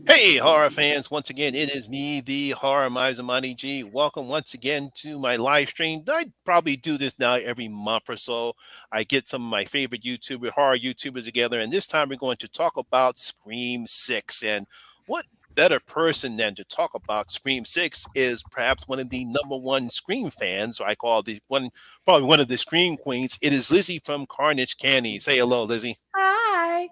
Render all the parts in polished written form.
Hey, horror fans. Once again, it is me, the Horror Miser Monty G. Welcome once again to my live stream. I probably do this now every month or so. I get some of my favorite horror YouTubers together, and this time we're going to talk about Scream 6. And what better person than to talk about Scream 6 is perhaps one of the number one Scream fans. So I call the one, probably one of the Scream queens. It is Lizzie from Carnage Candy. Say hello, Lizzie. Hi.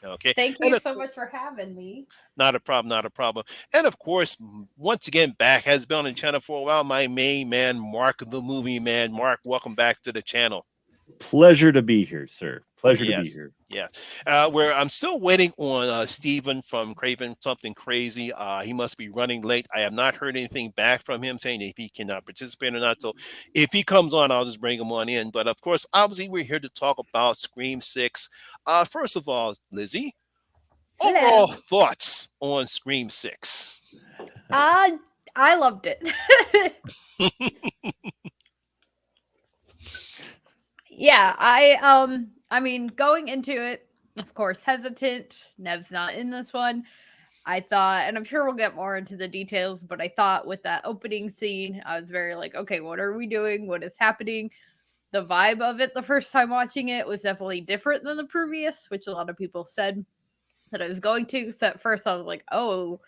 Okay. Thank And you of so much for having me. Not a problem, not a problem. And of course, once again, back has been on the channel for a while. My main man, Mark the Movieman. Mark, welcome back to the channel. Pleasure to be here, sir. Pleasure to be Yes, here. yeah. Where I'm still waiting on Steven from Craven Something Crazy. He must be running late. I have not heard anything back from him saying if he cannot participate or not. So if he comes on, I'll just bring him on in. But of course, obviously, we're here to talk about Scream 6. First of all, Lizzie, Hello. overall thoughts on Scream 6? Uh, I loved it. Yeah, I mean going into it, of course, hesitant. Nev's not in this one. I thought, and I'm sure we'll get more into the details, but I thought with that opening scene, I was very like, okay, what are we doing? What is happening? The vibe of it the first time watching it was definitely different than the previous, which a lot of people said that I was going to. So at first I was like, oh,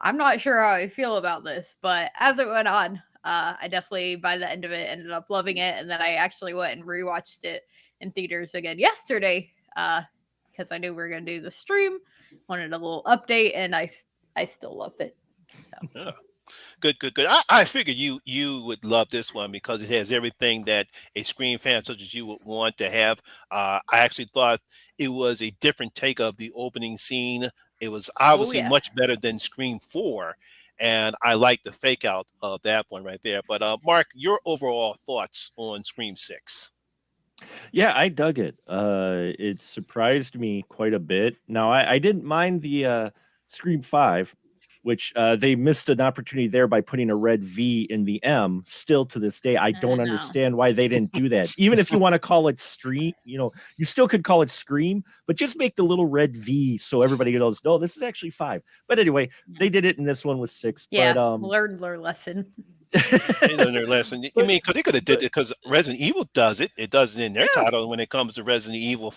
I'm not sure how I feel about this. But as it went on, I definitely, by the end of it, ended up loving it. And then I actually went and rewatched it in theaters again yesterday because I knew we were going to do the stream. Wanted a little update, and I still love it. So. Yeah. Good, good, good. I figured you would love this one because it has everything that a Scream fan such as you would want to have. I actually thought it was a different take of the opening scene. It was Oh, obviously yeah. much better than Scream 4, and I like the fake out of that one right there. But Mark, your overall thoughts on Scream 6? Yeah, I dug it. It surprised me quite a bit. Now, I didn't mind the Scream 5, which they missed an opportunity there by putting a red V in the M. Still to this day, I I don't know. understand why they didn't do that. Even if you want to call it Stream, you still could call it Scream, but just make the little red V so everybody knows, no, this is actually 5. But anyway, they did it in this one with 6. But Yeah, learned their lesson. They learned their lesson. I but mean, because they could have did but it because Resident Evil does it. It does it in their yeah, title when it comes to Resident Evil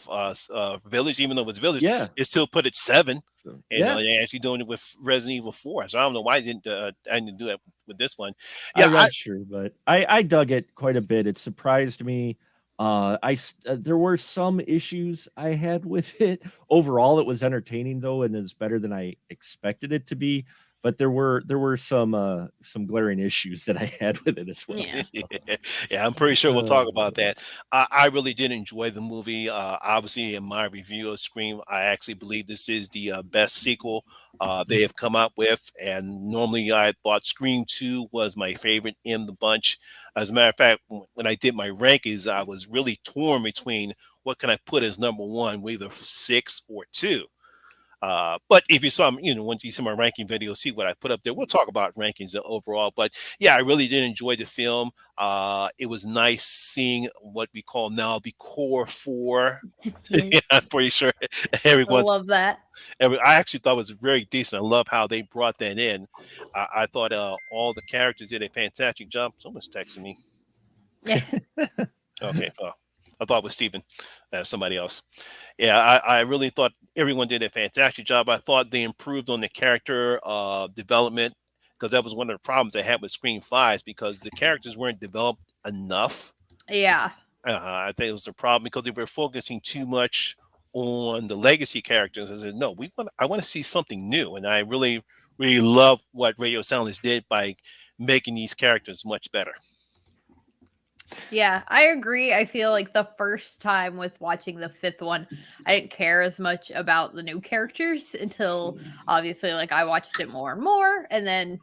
Village. Even though it's Village, yeah. it still put it 7. So And yeah, they're actually doing it with Resident Evil 4. So I don't know why I didn't do that with this one. Yeah, I'm not sure, but I dug it quite a bit. It surprised me. There were some issues I had with it. Overall, it was entertaining though, and it's better than I expected it to be. But there were some glaring issues that I had with it as well. Yeah. So, yeah, I'm pretty sure we'll talk uh, about that. I really did enjoy the movie. Obviously, in my review of Scream, I actually believe this is the best sequel they have come up with. And normally, I thought Scream 2 was my favorite in the bunch. As a matter of fact, when I did my rankings, I was really torn between what can I put as number one, either 6 or 2. But if you saw, once you see my ranking video, see what I put up there. We'll talk about rankings overall. But yeah, I really did enjoy the film. It was nice seeing what we call now the core four. I Yeah, I'm pretty sure everyone's. love that. I actually thought it was very decent. I love how they brought that in. I thought all the characters did a fantastic job. Someone's texting me. Yeah. Okay. I thought it was Steven, somebody else. Yeah, I really thought everyone did a fantastic job. I thought they improved on the character development because that was one of the problems I had with Scream 5 because the characters weren't developed enough. Yeah. I think it was a problem because they were focusing too much on the legacy characters. I said, no, I want to see something new, and I really, really love what Radio Silence did by making these characters much better. Yeah, I agree. I feel like the first time with watching the fifth one, I didn't care as much about the new characters until obviously like I watched it more and more and then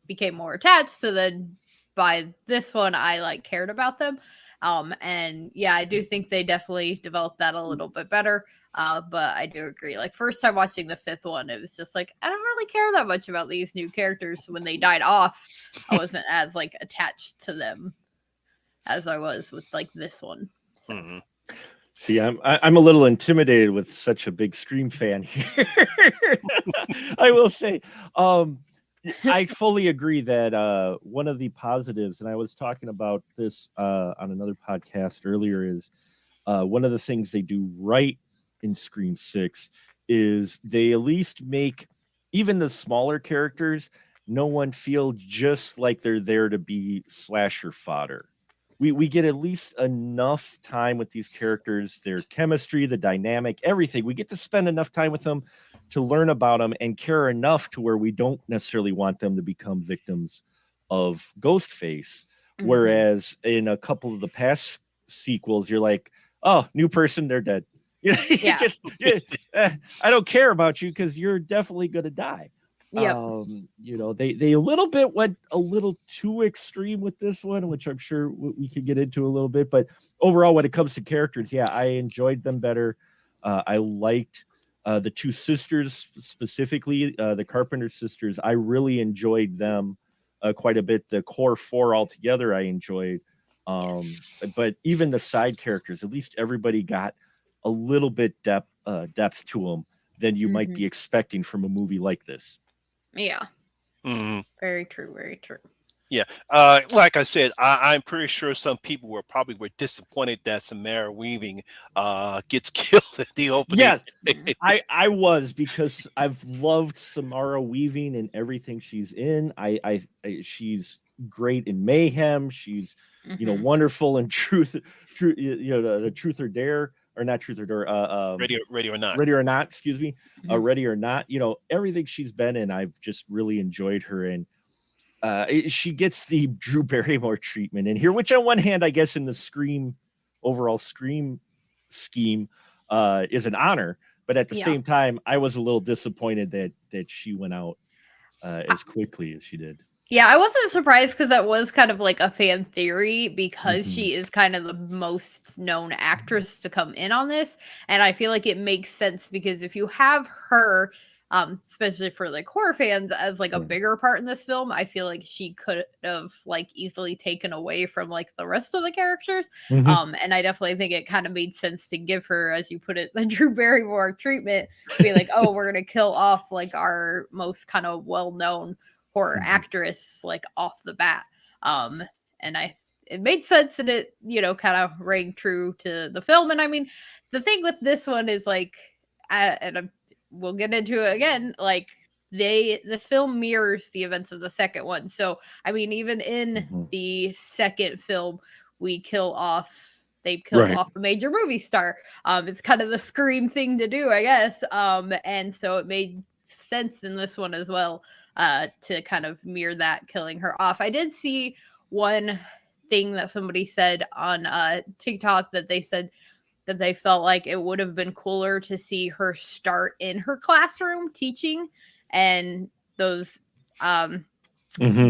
became more attached. So then by this one I like cared about them. And yeah, I do think they definitely developed that a little bit better. But I do agree. Like first time watching the fifth one, it was just like I don't really care that much about these new characters. When they died off, I wasn't as like attached to them as I was with like this one. So Mhm. See, I'm a little intimidated with such a big Scream fan here. I will say, um, I fully agree that one of the positives, and I was talking about this on another podcast earlier, is one of the things they do right in Scream 6 is they at least make even the smaller characters no one feel just like they're there to be slasher fodder. We get at least enough time with these characters, their chemistry, the dynamic, everything. We get to spend enough time with them to learn about them and care enough to where we don't necessarily want them to become victims of Ghostface. Whereas in a couple of the past sequels, you're like, oh, new person, they're dead. You know, Yeah. I don't care about you because you're definitely gonna die. Yep. They a little bit went a little too extreme with this one, which I'm sure we could get into a little bit. But overall, when it comes to characters, yeah, I enjoyed them better. I liked the two sisters specifically, the Carpenter sisters. I really enjoyed them quite a bit. The core four altogether, I enjoyed. But even the side characters, at least everybody got a little bit depth to them than you might be expecting from a movie like this. Yeah. Mhm. Very true. Very true. Yeah, like I said, I'm pretty sure some people were disappointed that Samara Weaving gets killed at the opening. Yes, I was, because I've loved Samara Weaving in everything she's in. She's great in Mayhem. She's wonderful in Truth, the Truth or Dare, or not Truth or Dare. Ready or not. Ready or Not, excuse me. Ready or Not. Everything she's been in, I've just really enjoyed her in. She gets the Drew Barrymore treatment in here, which on one hand, I guess in the overall Scream scheme, is an honor. But at the same time, I was a little disappointed that she went out as quickly as she did. Yeah, I wasn't surprised because that was kind of like a fan theory because she is kind of the most known actress to come in on this. And I feel like it makes sense because if you have her, especially for like horror fans, as like a bigger part in this film, I feel like she could have like easily taken away from like the rest of the characters. And I definitely think it kind of made sense to give her, as you put it, the Drew Barrymore treatment, be like, oh, we're going to kill off like our most kind of well-known horror actress like off the bat. And it made sense, and it kind of rang true to the film. And I mean, the thing with this one is like, we'll get into it again, like this film mirrors the events of the second one. So I mean, even in the second film, they kill off a major movie star. It's kind of the Scream thing to do, I guess. And so it made sense in this one as well, to kind of mirror that, killing her off. I did see one thing that somebody said on TikTok, that they said that they felt like it would have been cooler to see her start in her classroom teaching, and those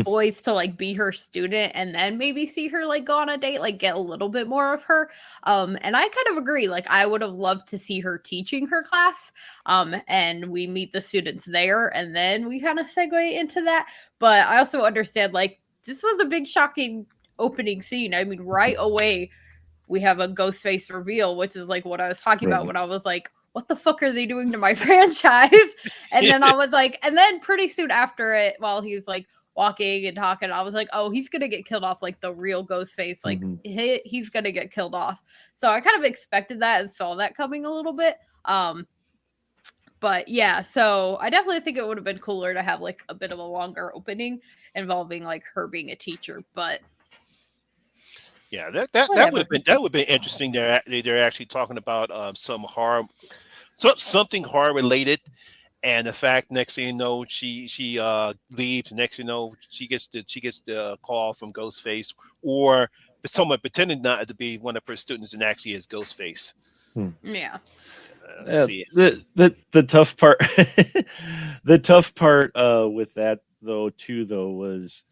boys to like be her student, and then maybe see her like go on a date, like get a little bit more of her. And I kind of agree. Like, I would have loved to see her teaching her class, and we meet the students there, and then we kind of segue into that. But I also understand, like, this was a big shocking opening scene. I mean, right away we have a Ghostface reveal, which is like what I was talking about when I was like, what the fuck are they doing to my franchise? And then I was like, and then pretty soon after it, while he's like walking and talking, I was like, oh, he's gonna get killed off, like the real Ghostface, like he's gonna get killed off. So I kind of expected that and saw that coming a little bit. But yeah, so I definitely think it would have been cooler to have like a bit of a longer opening involving like her being a teacher. But yeah, that would have been interesting. They're actually talking about some horror, something horror related. And the fact, next thing you know, she leaves. Next thing you know, she gets the call from Ghostface, or someone pretending not to be one of her students and actually is Ghostface. Yeah. The tough part, the tough part with that though was,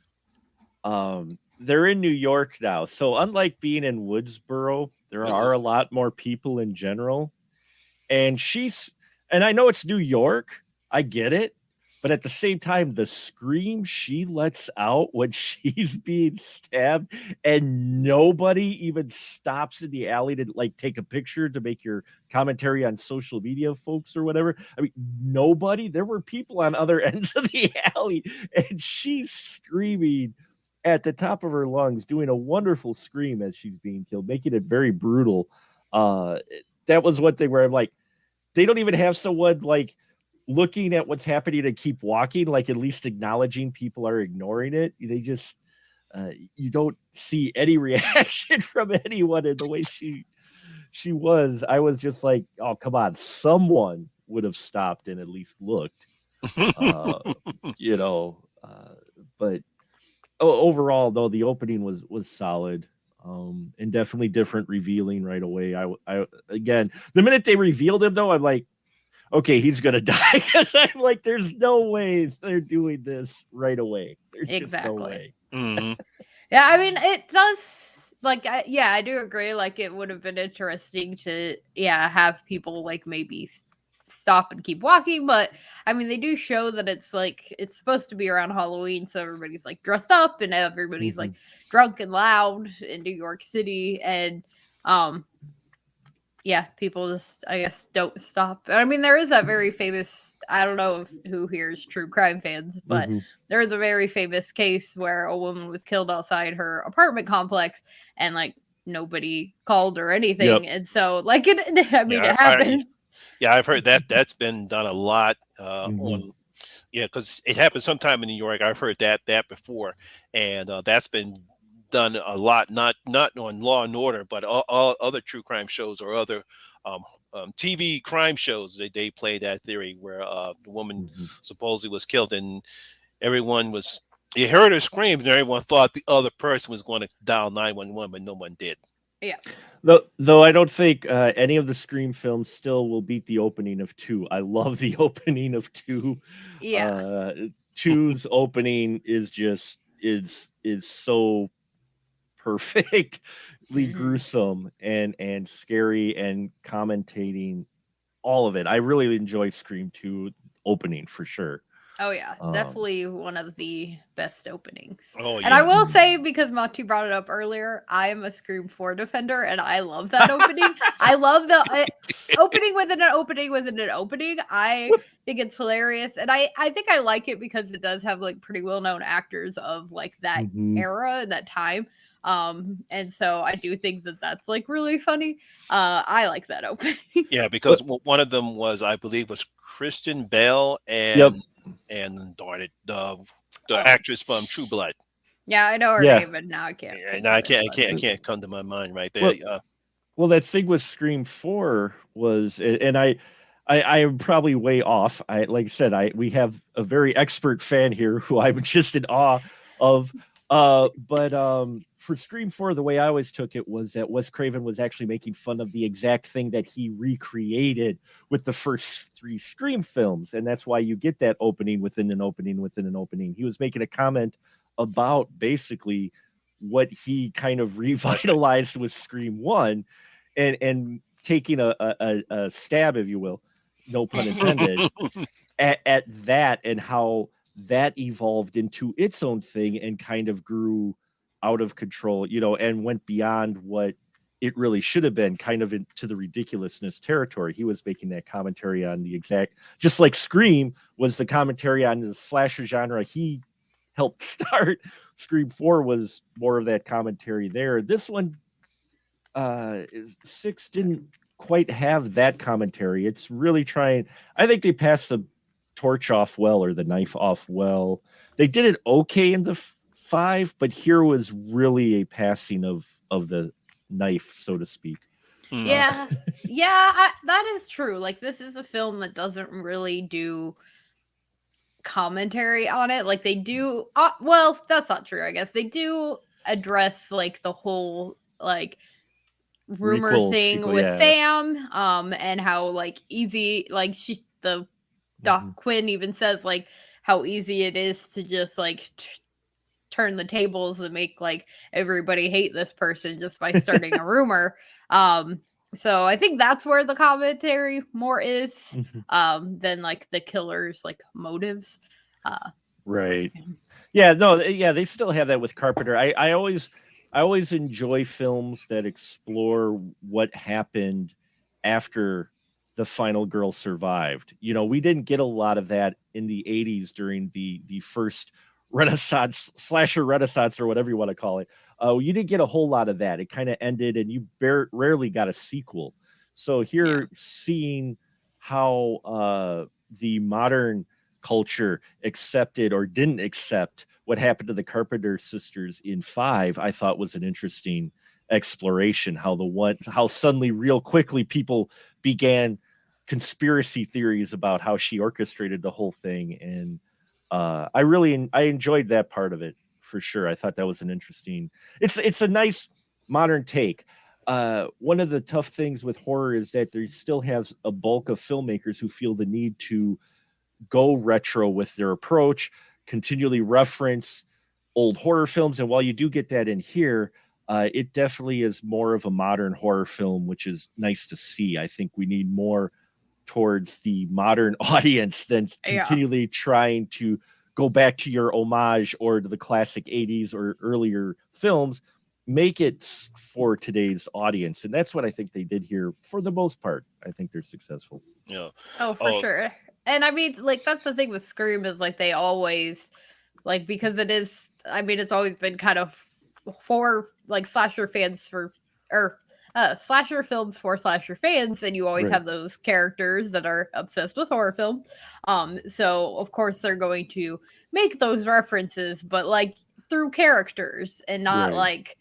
they're in New York now, so unlike being in Woodsboro, there are a lot more people in general, and I know it's New York, I get it, but at the same time, the scream she lets out when she's being stabbed, and nobody even stops in the alley to like take a picture to make your commentary on social media, folks, or whatever. I mean, nobody. There were people on other ends of the alley, and she's screaming at the top of her lungs, doing a wonderful scream as she's being killed, making it very brutal. Uh, that was one thing where I'm like, they don't even have someone like looking at what's happening and keep walking, like at least acknowledging people are ignoring it. They just you don't see any reaction from anyone in the way she was. I was just like, oh come on, someone would have stopped and at least looked. Uh, you know, but overall though the opening was solid. And definitely different, revealing right away. I again, the minute they revealed him though, I'm like, okay, he's gonna die, because I'm like, there's no way they're doing this right away. There's just no way. Mhm. Yeah, I mean, it does. Like, yeah, I do agree. Like, it would have been interesting to, yeah, have people like maybe stop and keep walking. But I mean, they do show that it's like it's supposed to be around Halloween, so everybody's like dressed up and everybody's like drunk and loud in New York City, and yeah, people just, I guess, don't stop. I mean, there is that very famous, I don't know who here is true crime fans, but there is a very famous case where a woman was killed outside her apartment complex and like nobody called or anything. And so like I mean, Yeah, it happens. I've heard that that's been done a lot on. Yeah, because it happened sometime in New York. I've heard that before, and that's been done a lot. Not on Law and Order, but all other true crime shows or other um, TV crime shows. They play that theory where the woman supposedly was killed, and everyone was. You heard her scream, and everyone thought the other person was going to dial 911, but no one did. Yeah. Though I don't think any of the Scream films still will beat the opening of 2. I love the opening of 2. Yeah. 2's opening is just is so perfectly gruesome and scary and commentating all of it. I really enjoy Scream 2 opening for sure. Oh yeah, definitely one of the best openings. Oh And I yeah. will say, because Monty brought it up earlier, I am a Scream 4 defender, and I love that opening. I love the opening within an opening within an opening. I think it's hilarious, and I think I like it because it does have like pretty well known actors of like that era and that time. And so I do think that that's like really funny. I like that opening. Yeah, because one of them was, I believe, was Kristen Bell and darn it, the actress from True Blood. Yeah, I know her name, but now I can't. No, I can't come to my mind right there. Well, that thing with Scream 4 was, and I am probably way off. Like I said, we have a very expert fan here who I'm just in awe of. But for Scream 4, the way I always took it was that Wes Craven was actually making fun of the exact thing that he recreated with the first 3 Scream films, and that's why you get that opening within an opening within an opening. He was making a comment about basically what he kind of revitalized with Scream 1, and taking a stab, if you will, no pun intended, at that, and how that evolved into its own thing and kind of grew out of control, and went beyond what it really should have been, kind of into the ridiculousness territory. He was making that commentary on the exact, just like Scream was the commentary on the slasher genre he helped start. Scream 4 was more of that commentary there. This one, 6 didn't quite have that commentary. It's really trying. I think they passed the torch off well, or the knife off well. They did it okay in the 5, but here was really a passing of the knife, so to speak. Yeah, that is true. Like, this is a film that doesn't really do commentary on it. Like, they do. Well, that's not true. I guess they do address like the whole like rumor thing with Sam, and how like easy, like the Doc Quinn even says like how easy it is to just like turn the tables and make like everybody hate this person just by starting a rumor. So I think that's where the commentary more is Mhm. than like the killer's like motives. Right. Yeah, no, yeah, they still have that with Carpenter. I always enjoy films that explore what happened after the final girl survived. We didn't get a lot of that in the 80s during the first Renaissance slasher Renaissance or whatever you want to call it. You didn't get a whole lot of that. It kind of ended and you rarely got a sequel. So Yeah. here seeing how the modern culture accepted or didn't accept what happened to the Carpenter sisters in 5, I thought was an interesting exploration. How suddenly, real quickly, people began conspiracy theories about how she orchestrated the whole thing, and I enjoyed that part of it for sure. I thought that was an interesting. It's a nice modern take. One of the tough things with horror is that there still has a bulk of filmmakers who feel the need to go retro with their approach, continually reference old horror films. And while you do get that in here, it definitely is more of a modern horror film, which is nice to see. I think we need more towards the modern audience than Yeah. continually trying to go back to your homage or to the classic 80s or earlier films. Make it for today's audience. And that's what I think they did here for the most part. I think they're successful. Yeah. Oh, for Oh, sure. And I mean, like that's the thing with Scream is like they always like because it is. I mean, it's always been kind of for like slasher fans for or slasher films for slasher fans, and you always Right. have those characters that are obsessed with horror films. So of course they're going to make those references, but like through characters and not Right. like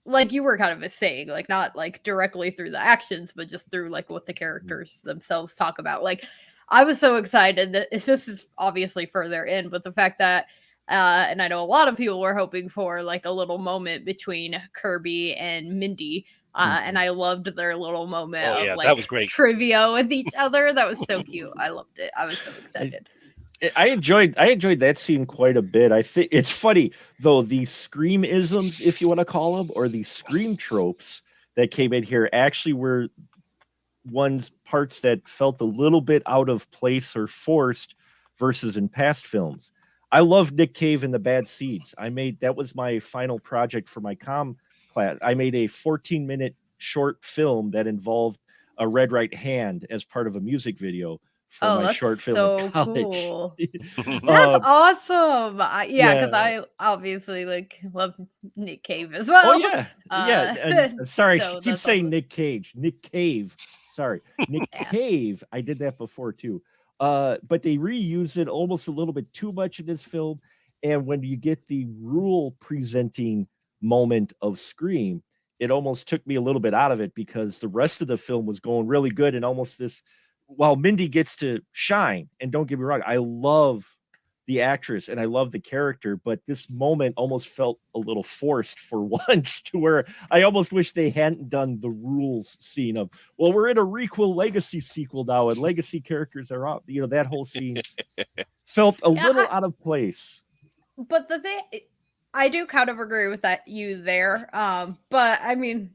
like you were kind of saying, like not like directly through the actions, but just through like what the characters themselves talk about. Like I was so excited that this is obviously further in, but the fact that and I know a lot of people were hoping for like a little moment between Kirby and Mindy. And Mhm. I loved their little moment oh of yeah, that was like great. trivia with each other. That was so cute. I loved it. I was so I, excited. I enjoyed that scene quite a bit. I think it's funny though, the scream isms, if you want to call them, or the scream tropes that came in here actually were one's parts that felt a little bit out of place or forced versus in past films. I love Nick Cave and the Bad Seeds. That was my final project for my comm class. I made a 14-minute short film that involved a red right hand as part of a music video for Oh, my that's short film in so college. cool. That's uh, awesome. Yeah, because yeah. I obviously like love Nick Cave as Oh well. yeah, yeah. And sorry, I So keep that's saying awesome. Nick Cage, Nick Cave. Sorry, Nick Yeah. Cave. I did that before too. But they reuse it almost a little bit too much in this film. And when you get the rule presenting moment of Scream, it almost took me a little bit out of it because the rest of the film was going really good and almost this. While Mindy gets to shine, and don't get me wrong, I love the actress and I love the character, but this moment almost felt a little forced for once to where I almost wish they hadn't done the rules scene of, well, we're in a requel legacy sequel now and legacy characters are up. That whole scene felt a Yeah, little out of place. but the thing I do kind of agree with that you there. But I mean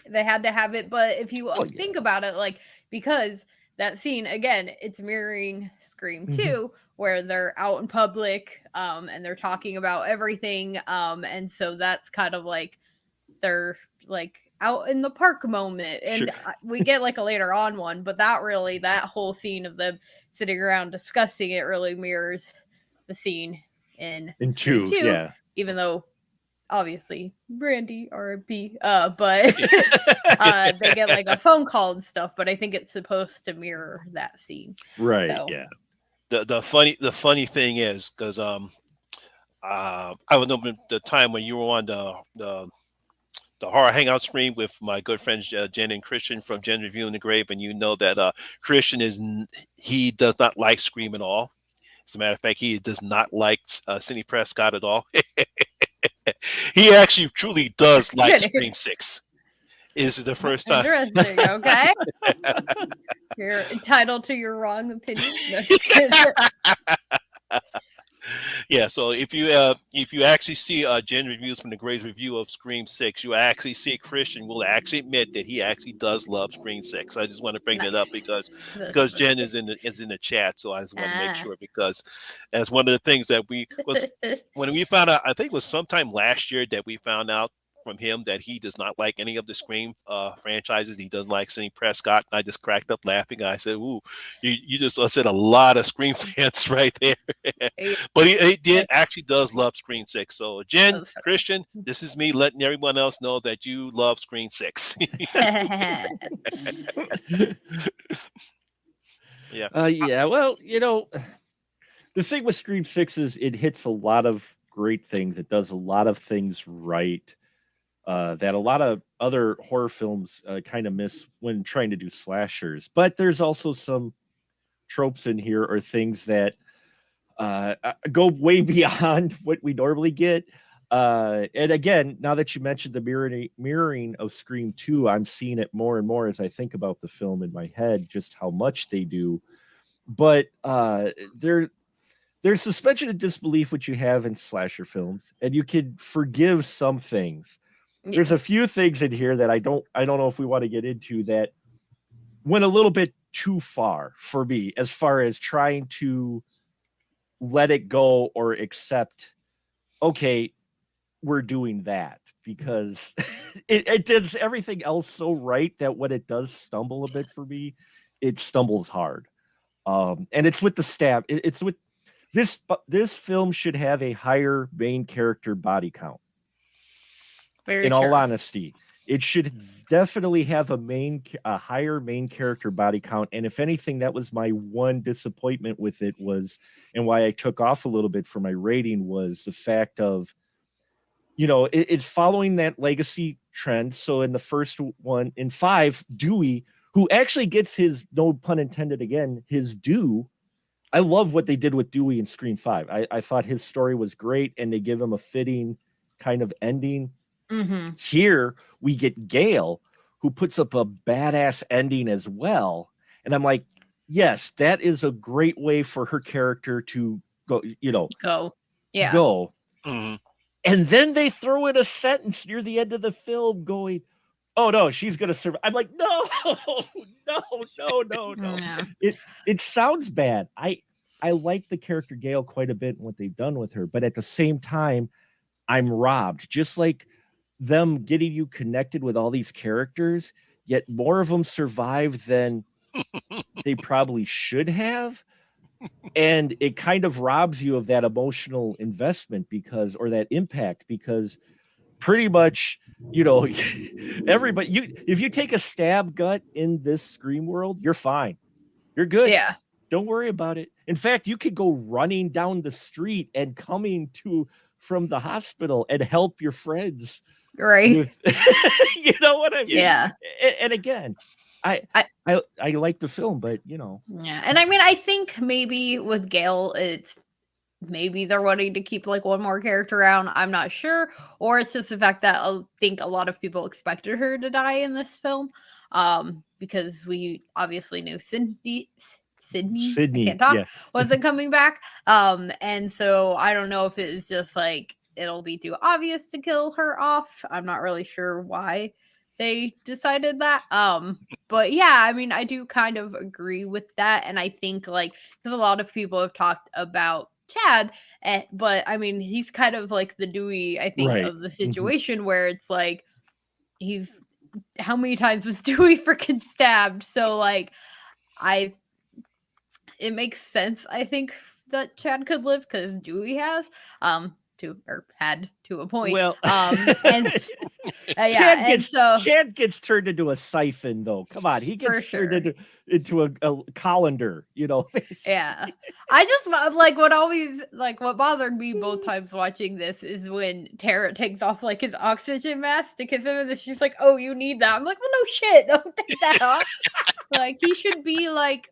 they had to have it, but if you Well, yeah. think about it, like because that scene again, it's mirroring Scream Mhm. 2, where they're out in public, and they're talking about everything, and so that's kind of like they're like out in the park moment, Sure. and we get like a later on one, but that whole scene of them sitting around discussing it really mirrors the scene in In Scream two, 2, yeah. even though obviously Brandy R&B, but they get like a phone call and stuff, but I think it's supposed to mirror that scene. Right, So yeah. The funny thing is because I remember the time when you were on the horror hangout screen with my good friends Jen and Christian from Jen Review in the Grave, and you know that Christian he does not like Scream at all. As a matter of fact, he does not like Sidney Prescott at all. He actually truly does like Scream 6. This is the first time. interesting. Okay, you're entitled to your wrong opinion. No, Yeah, so if you actually see Jen reviews from the Gray's review of Scream 6, you actually see Christian will actually admit that he actually does love Scream 6. I just want to bring that up Nice. That's because Jen perfect. is in the chat, so I just want to make Ah. sure because as one of the things that we was when we found out, I think it was sometime last year that we found out from him that he does not like any of the Scream franchises. He doesn't like Sidney Prescott. And I just cracked up laughing. I said, "Ooh, you just said a lot of Scream fans right there." Yeah, But he did actually does love Screen 6. So Jen, that's Christian, this is me letting everyone else know that you love Screen 6. funny. Yeah. Yeah, well, the thing with Scream 6 is it hits a lot of great things. It does a lot of things right that a lot of other horror films kind of miss when trying to do slashers. But there's also some tropes in here or things that go way beyond what we normally get. And again, now that you mentioned the mirroring of Scream 2, I'm seeing it more and more as I think about the film in my head, just how much they do. But there's suspension of disbelief which you have in slasher films, and you can forgive some things. There's a Yes. few things in here that I don't know if we want to get into that went a little bit too far for me as far as trying to let it go or accept, okay, we're doing that because it does everything else so right that when it does stumble a bit for me, it stumbles hard. And it's with the stab. It's with this film should have a higher main character body count. Very In all true. honesty, it should definitely have a higher main character body count. And if anything, that was my one disappointment with it was, and why I took off a little bit for my rating was the fact of, it's following that legacy trend. So in the first one, in 5, Dewey, who actually gets his, no pun intended again, his due. I love what they did with Dewey in Scream 5. I thought his story was great, and they give him a fitting kind of ending. Mm-hmm. Here we get Gail, who puts up a badass ending as well. And I'm like, yes, that is a great way for her character to go, Go. Yeah. go. Mhm. And then they throw in a sentence near the end of the film going, oh no, she's gonna survive. I'm like, no, no. Yeah. It sounds bad. I like the character Gail quite a bit and what they've done with her, but at the same time, I'm robbed. Just like them getting you connected with all these characters, yet more of them survive than they probably should have. And it kind of robs you of that emotional investment or that impact because pretty much, everybody, if you take a stab gut in this Scream world, you're fine. You're good. Yeah. Don't worry about it. In fact, you could go running down the street and coming from the hospital and help your friends Right. with, you know what I mean? Yeah. And again, I like the film, but Yeah. And I mean, I think maybe with Gail, it's maybe they're wanting to keep like one more character around. I'm not sure. Or it's just the fact that I think a lot of people expected her to die in this film. Because we obviously knew Sydney, I Sydney, can't talk, yeah. wasn't coming back. And so I don't know if it is just like it'll be too obvious to kill her off. I'm not really sure why they decided that. But yeah, I mean, I do kind of agree with that. And I think like because a lot of people have talked about Chad, but I mean, he's kind of like the Dewey, I think, Right. of the situation where it's like he's how many times is Dewey freaking stabbed? So like I it makes sense, I think, that Chad could live because Dewey has to or had to a point. Well, And yeah, and so Chad gets turned into a siphon, though. Come on, he for gets turned sure. into a colander. Yeah. I just like what bothered me both times watching this is when Tara takes off like his oxygen mask to kiss him and then she's like, "Oh, you need that." I'm like, "Well, no shit. Don't take that off." Like he should be like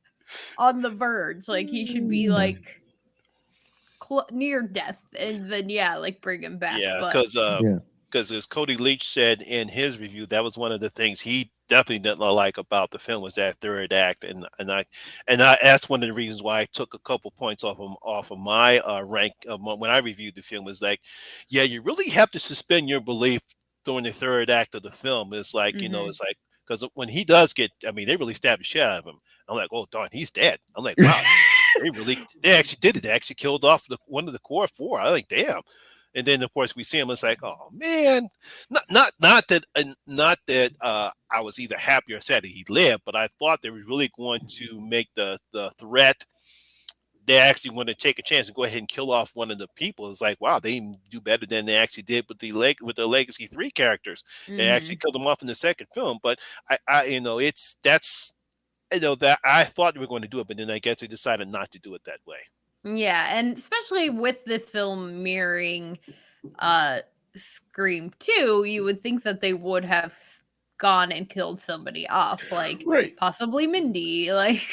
on the verge. Like he should be like near death and then yeah, like bring him back. Yeah, But because Yeah. because as Cody Leach said in his review, that was one of the things he definitely didn't like about the film was that third act, and that's one of the reasons why I took a couple points off of my rank when I reviewed the film. Is like, yeah, you really have to suspend your belief during the third act of the film. It's like Mm-hmm. it's like because when he does get, I mean, they really stab the shit out of him. I'm like, oh darn, he's dead. I'm like, wow, they actually did it. They actually killed off one of the core four. I like, damn. And then of course we see him. It's like, oh man, not that I was either happy or sad that he lived, but I thought they were really going to make the threat. They actually want to take a chance and go ahead and kill off one of the people. It's like, wow, they even do better than they actually did with the Legacy 3 characters. They actually Mm-hmm. killed them off in the second film. But it's that's that I thought they were going to do it, but then I guess they decided not to do it that way. Yeah, and especially with this film mirroring uh Scream 2, you would think that they would have gone and killed somebody off, like Right. possibly Mindy, like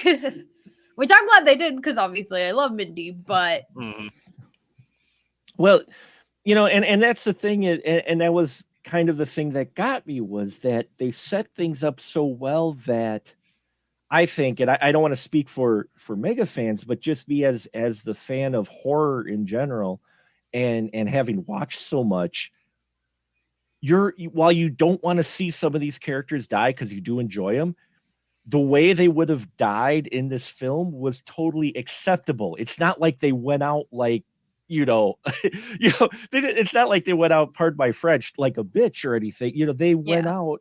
which I'm glad they did because obviously I love Mindy, but Mm-hmm. Well, and that's the thing, and that was kind of the thing that got me was that they set things up so well that I think, and I don't want to speak for mega fans, but just me as the fan of horror in general, and having watched so much, while you don't want to see some of these characters die because you do enjoy them, the way they would have died in this film was totally acceptable. It's not like they went out like, you know, it's not like they went out, pardon my French, like a bitch or anything. yeah.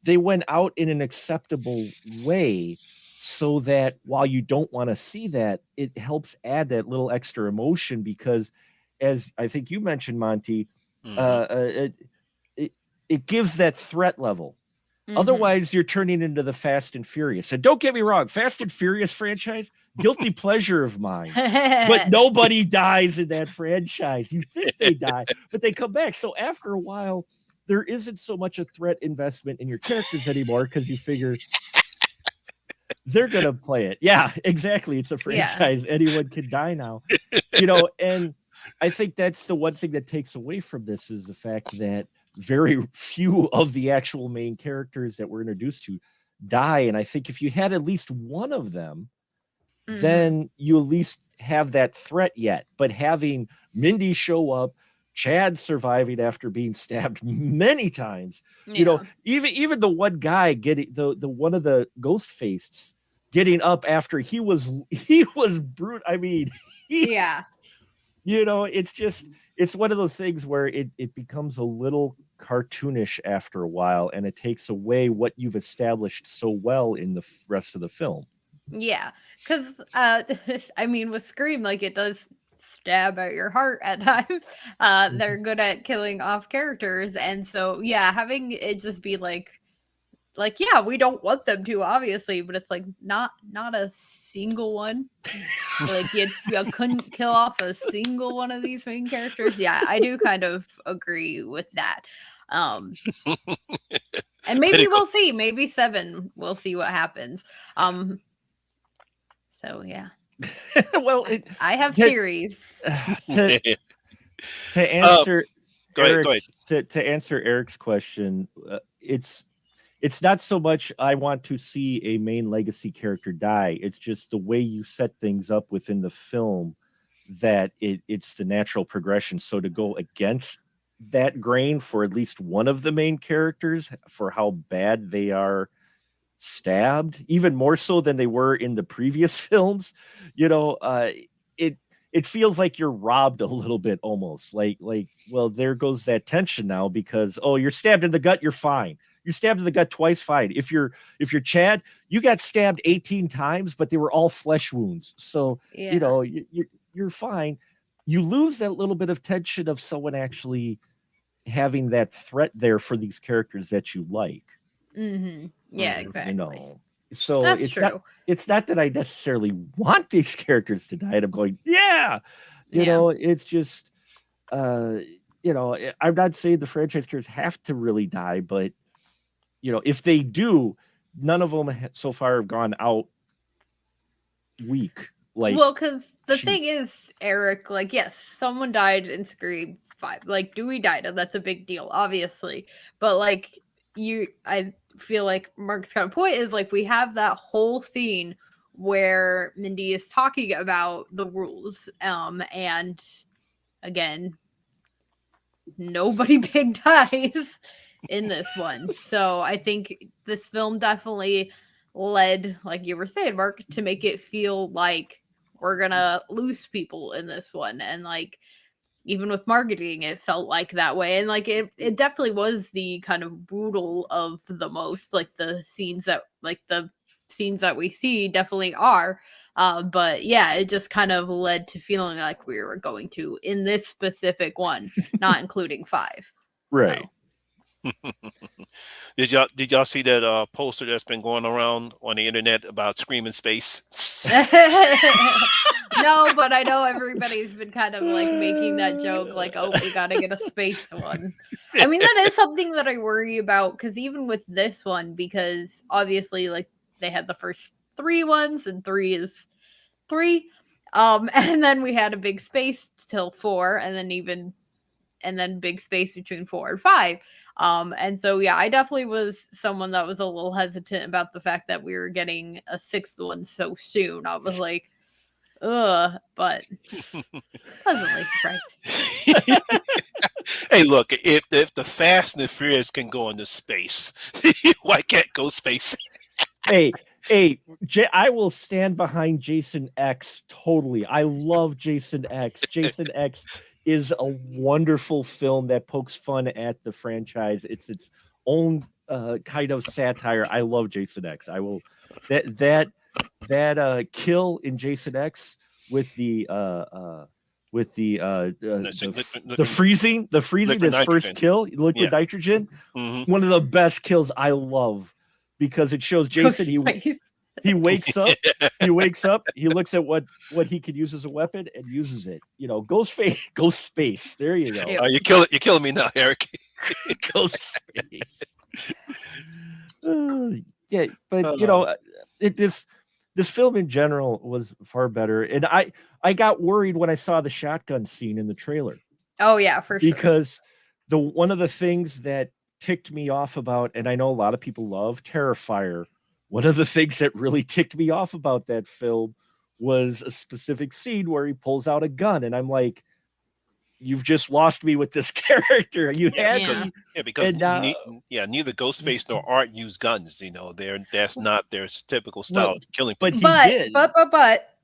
They went out in an acceptable way so that while you don't want to see that, it helps add that little extra emotion because, as I think you mentioned, Monty, uh, Mm-hmm. uh, it, it gives that threat level. Mm-hmm. Otherwise, you're turning into the Fast and Furious. And don't get me wrong, Fast and Furious franchise, guilty pleasure of mine. But nobody dies in that franchise. You think they die, but they come back. So after a while, there isn't so much a threat investment in your characters anymore because you figure they're going to play it. Yeah, exactly. It's a Yeah. franchise. Anyone can die now. And I think that's the one thing that takes away from this is the fact that very few of the actual main characters that we're introduced to die. And I think if you had at least one of them, Mhm. then you at least have that threat yet. But having Mindy show up, Chad surviving after being stabbed many times, Yeah. even the one guy getting the one of the ghost faced getting up after he was brute. I mean, Yeah. it's one of those things where it becomes a little cartoonish after a while, and it takes away what you've established so well in the rest of the film. Yeah. Because, I mean, with Scream, like, it does stab at your heart at times. They're good at killing off characters. And so, yeah, having it just be like, yeah, we don't want them to, obviously, but it's like not a single one. Like you couldn't kill off a single one of these main characters. Yeah, I do kind of agree with that. And maybe we'll see. Maybe 7. We'll see what happens. So yeah. Well, I have theories. to answer Go ahead. to answer Eric's question, it's not so much I want to see a main legacy character die. It's just the way you set things up within the film that it's the natural progression. So to go against that grain for at least one of the main characters for how bad they are stabbed, even more so than they were in the previous films, it feels like you're robbed a little bit, almost like well, there goes that tension now because you're stabbed in the gut, you're fine. You're stabbed in the gut twice, fine. If you're Chad, you got stabbed 18 times, but they were all flesh wounds, so Yeah. you're fine. You lose that little bit of tension of someone actually having that threat there for these characters that you like. Mm-hmm. Yeah, exactly. So That's it's true. it's not that I necessarily want these characters to die and I'm going, yeah, Yeah. it's just I'm not saying the franchise characters have to really die, but if they do, none of them so far have gone out weak. Like, Well, because the thing is, Eric, like, yes, someone died in Scream 5. Like Dewey died, and that's a big deal, obviously. But like I feel like Mark's kind of point is like we have that whole scene where Mindy is talking about the rules, and again, nobody big dies in this one. So I think this film definitely led, like you were saying, Mark, to make it feel like we're gonna lose people in this one. And like even with marketing, it felt like that way. And like it definitely was the kind of brutal of the most, like the scenes that we see definitely are. But yeah, it just kind of led to feeling like we were going to in this specific one, not including 5. Right. So. Did y'all see that poster that's been going around on the internet about Scream in space? No, but I know everybody's been kind of like making that joke, like, oh, we gotta get a space one. I mean, that is something that I worry about, because even with this one, because obviously, like, they had the first 3 ones, and 3 is 3. And then we had a big space till 4, and then big space between 4 and 5. And so yeah, I definitely was someone that was a little hesitant about the fact that we were getting a 6th one so soon. I was like, ugh, but pleasantly surprised. Hey, look, if the Fast and the Furious can go into space, why can't Ghostface? Hey, I will stand behind Jason X totally. I love Jason X. Jason X is a wonderful film that pokes fun at the franchise. It's its own kind of satire. I love Jason X. I will that kill in Jason X with the freezing Liquid his first nitrogen. kill, liquid Yeah. nitrogen. Mm-hmm. One of the best kills I love, because it shows Jason he wakes up, he looks at what he could use as a weapon and uses it. You know, ghost space. There you go. Yeah. You're killing me now, Eric. Ghost space. Yeah, but you know, this film in general was far better, and I got worried when I saw the shotgun scene in the trailer. Oh yeah, for sure. Because one of the things that ticked me off about, and I know a lot of people love Terrifier, one of the things that really ticked me off about that film was a specific scene where he pulls out a gun, and I'm like, you've just lost me with this character. You had me. Because And, neither Ghostface nor Art use guns. You know, that's not their typical style of killing people. But he did. But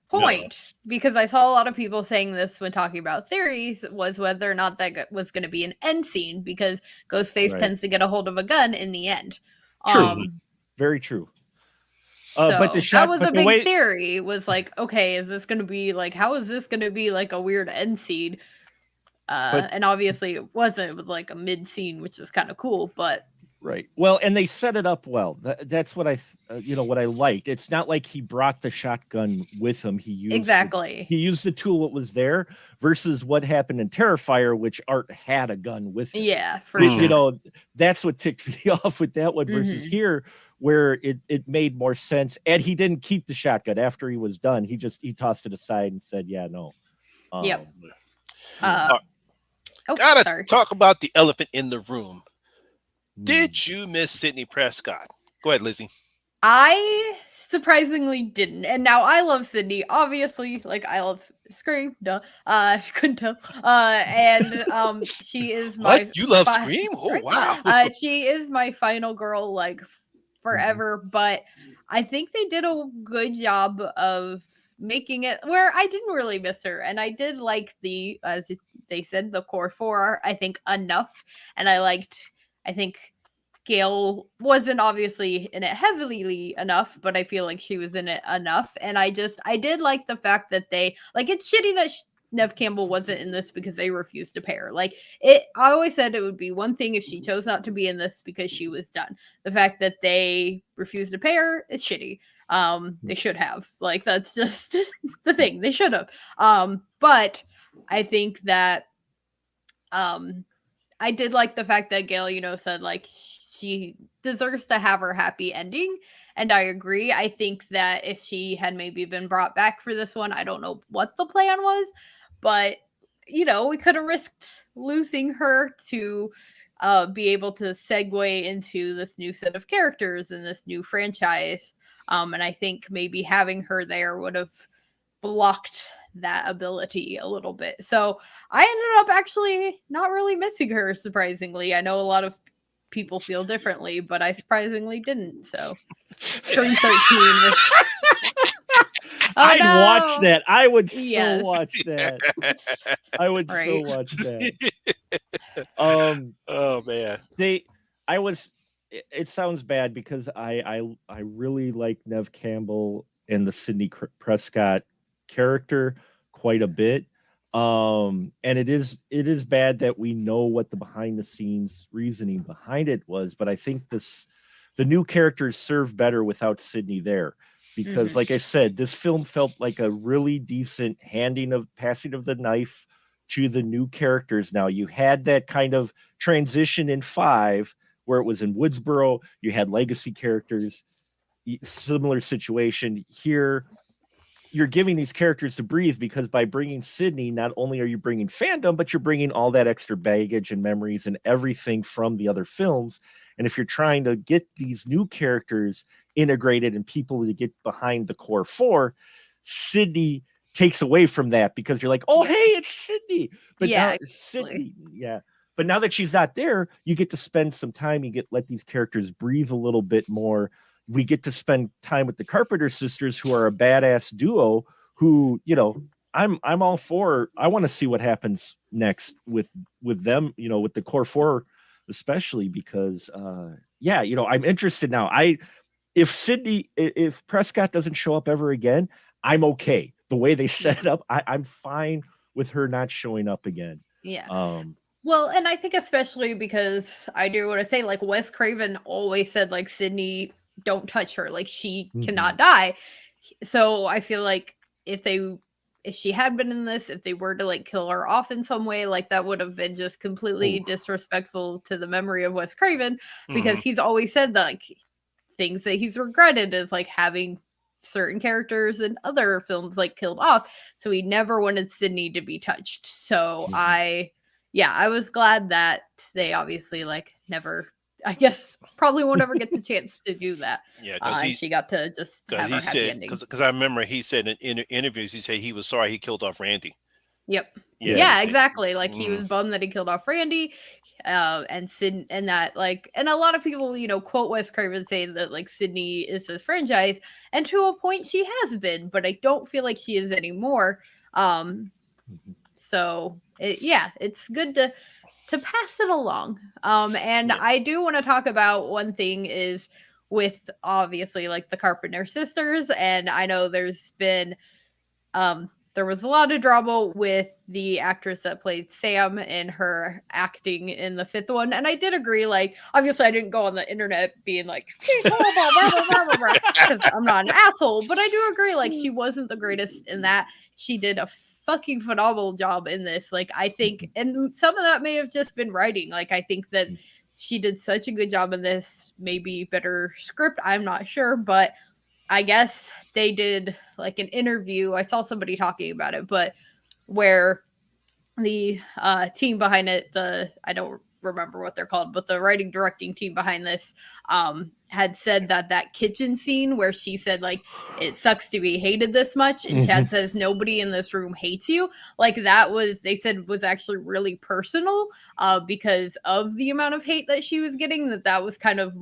point, because I saw a lot of people saying this when talking about theories, was whether or not that was going to be an end scene, because Ghostface tends to get a hold of a gun in the end. True. Very true. But that was a big theory, was like, okay, is this going to be like, how is this going to be like a weird end scene? And obviously it wasn't. It was like a mid scene, which was kind of cool, but right. Well, and they set it up well. That's what what I liked. It's not like he brought the shotgun with him. He used he used the tool that was there, versus what happened in Terrifier, which Art had a gun with him. Yeah, for sure. You know, that's what ticked me off with that one, versus here, where it made more sense. And he didn't keep the shotgun after he was done. He tossed it aside and said, "Yeah, no." Yep. Gotta talk about the elephant in the room. Did you miss Sidney Prescott? Go ahead, Lizzie. I surprisingly didn't. And now I love Sydney, obviously. Like, I love Scream, duh. If you couldn't tell. And she is my... What? You love Scream? Oh, wow. She is my final girl, like, forever. But I think they did a good job of making it where I didn't really miss her. And I did like as they said, the core 4, I think, enough. And I think Gail wasn't obviously in it heavily enough, but I feel like she was in it enough. And I did like the fact that they, like, it's shitty that Nev Campbell wasn't in this because they refused to pay her. Like, I always said it would be one thing if she chose not to be in this because she was done. The fact that they refused to pay her is shitty. They should have. Like, that's just the thing. They should have. But I think that I did like the fact that Gail, said, like, she deserves to have her happy ending. And I agree. I think that if she had maybe been brought back for this one, I don't know what the plan was, but we could have risked losing her to be able to segue into this new set of characters and this new franchise. And I think maybe having her there would have blocked that ability a little bit. So I ended up actually not really missing her, surprisingly. I know a lot of people feel differently, but I surprisingly didn't. So Scream 13 was. I'd watch that. I would so Yes. watch that. I would so Right. watch that. Oh man. It sounds bad because I really like Nev Campbell and the Sidney Prescott character quite a bit. And it is bad that we know what the behind the scenes reasoning behind it was, but I think the new characters serve better without Sidney there. Because like I said, this film felt like a really decent passing of the knife to the new characters. Now you had that kind of transition in 5 where it was in Woodsboro, you had legacy characters, similar situation here. You're giving these characters to breathe because by bringing Sidney, not only are you bringing fandom, but you're bringing all that extra baggage and memories and everything from the other films. And if you're trying to get these new characters integrated and people to get behind the core 4, Sidney takes away from that because you're like, oh, hey, it's Sidney. But now Sidney, But now that she's not there, you get to spend some time. Let these characters breathe a little bit more. We get to spend time with the Carpenter sisters, who are a badass duo. Who, I'm all for. I want to see what happens next with them. With the core 4, especially because, I'm interested now. If Prescott doesn't show up ever again, I'm okay. The way they set it up, I'm fine with her not showing up again. Yeah. Well, and I think especially because I do want to say, like, Wes Craven always said, like, Sidney, don't touch her. Like, she cannot die. So I feel like if she had been in this, if they were to, like, kill her off in some way, like, that would have been just completely disrespectful to the memory of Wes Craven, because he's always said that, like, things that he's regretted is, like, having certain characters in other films, like, killed off. So he never wanted Sidney to be touched. So I was glad that they obviously, like, never, I guess, probably won't ever get the chance to do that. Yeah, because she got to just have her happy ending. Because I remember he said in interviews, he said he was sorry he killed off Randy. Yep. Yeah, exactly. Like, he was bummed that he killed off Randy, and Sid, and that, like, and a lot of people, quote Wes Craven saying that, like, Sidney is this franchise, and to a point she has been, but I don't feel like she is anymore. So it's good to pass it along. And I do want to talk about one thing is with, obviously, like, the Carpenter sisters, and I know there's been there was a lot of drama with the actress that played Sam and her acting in the 5th one. And I did agree, like, obviously I didn't go on the internet being like, because I'm not an asshole, but I do agree, like, she wasn't the greatest in that. She did a fucking phenomenal job in this. Like, I think, and some of that may have just been writing. Like, I think that she did such a good job in this, maybe better script, I'm not sure, but I guess they did, like, an interview. I saw somebody talking about it, but where the team behind it, I don't remember what they're called, but the writing directing team behind this had said that kitchen scene where she said, like, it sucks to be hated this much, and Chad says nobody in this room hates you, like, that was, they said, was actually really personal because of the amount of hate that she was getting, that was kind of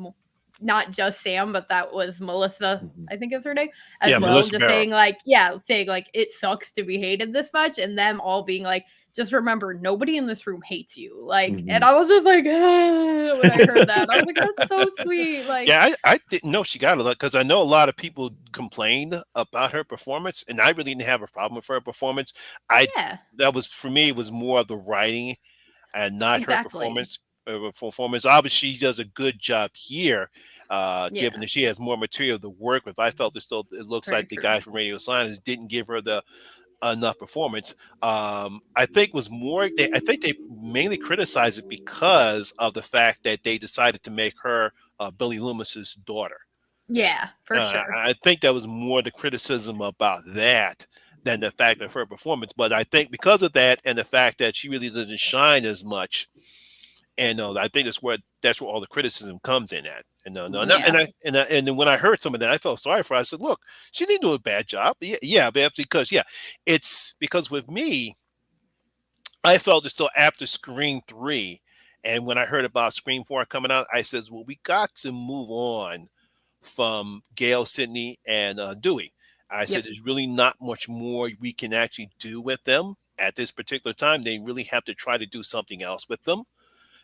not just Sam, but that was Melissa, I think is her name, as well. Melissa just Barrow. saying like it sucks to be hated this much, and them all being like, just remember, nobody in this room hates you. Like, and I was just like, ah, when I heard that, I was like, that's so sweet. Like, yeah, I didn't know she got a lot, because I know a lot of people complained about her performance, and I really didn't have a problem with her performance. That was, for me, it was more of the writing and not her performance. Obviously, she does a good job here, given that she has more material to work with. I felt as though it looks like the guys from Radio Silence didn't give her the enough performance. I think was more. I think they mainly criticized it because of the fact that they decided to make her Billy Loomis's daughter. Yeah, for sure. I think that was more the criticism about that than the fact of her performance. But I think because of that and the fact that she really doesn't shine as much, and I think that's where all the criticism comes in at. And Yeah. and then when I heard some of that, I felt sorry for her. I said, "Look, she didn't do a bad job." Yeah, but because it's because with me, I felt as though after Scream 3, and when I heard about Scream 4 coming out, I says, "Well, we got to move on from Gail, Sydney, and Dewey." I said, Yep. "There's really not much more we can actually do with them at this particular time. They really have to try to do something else with them."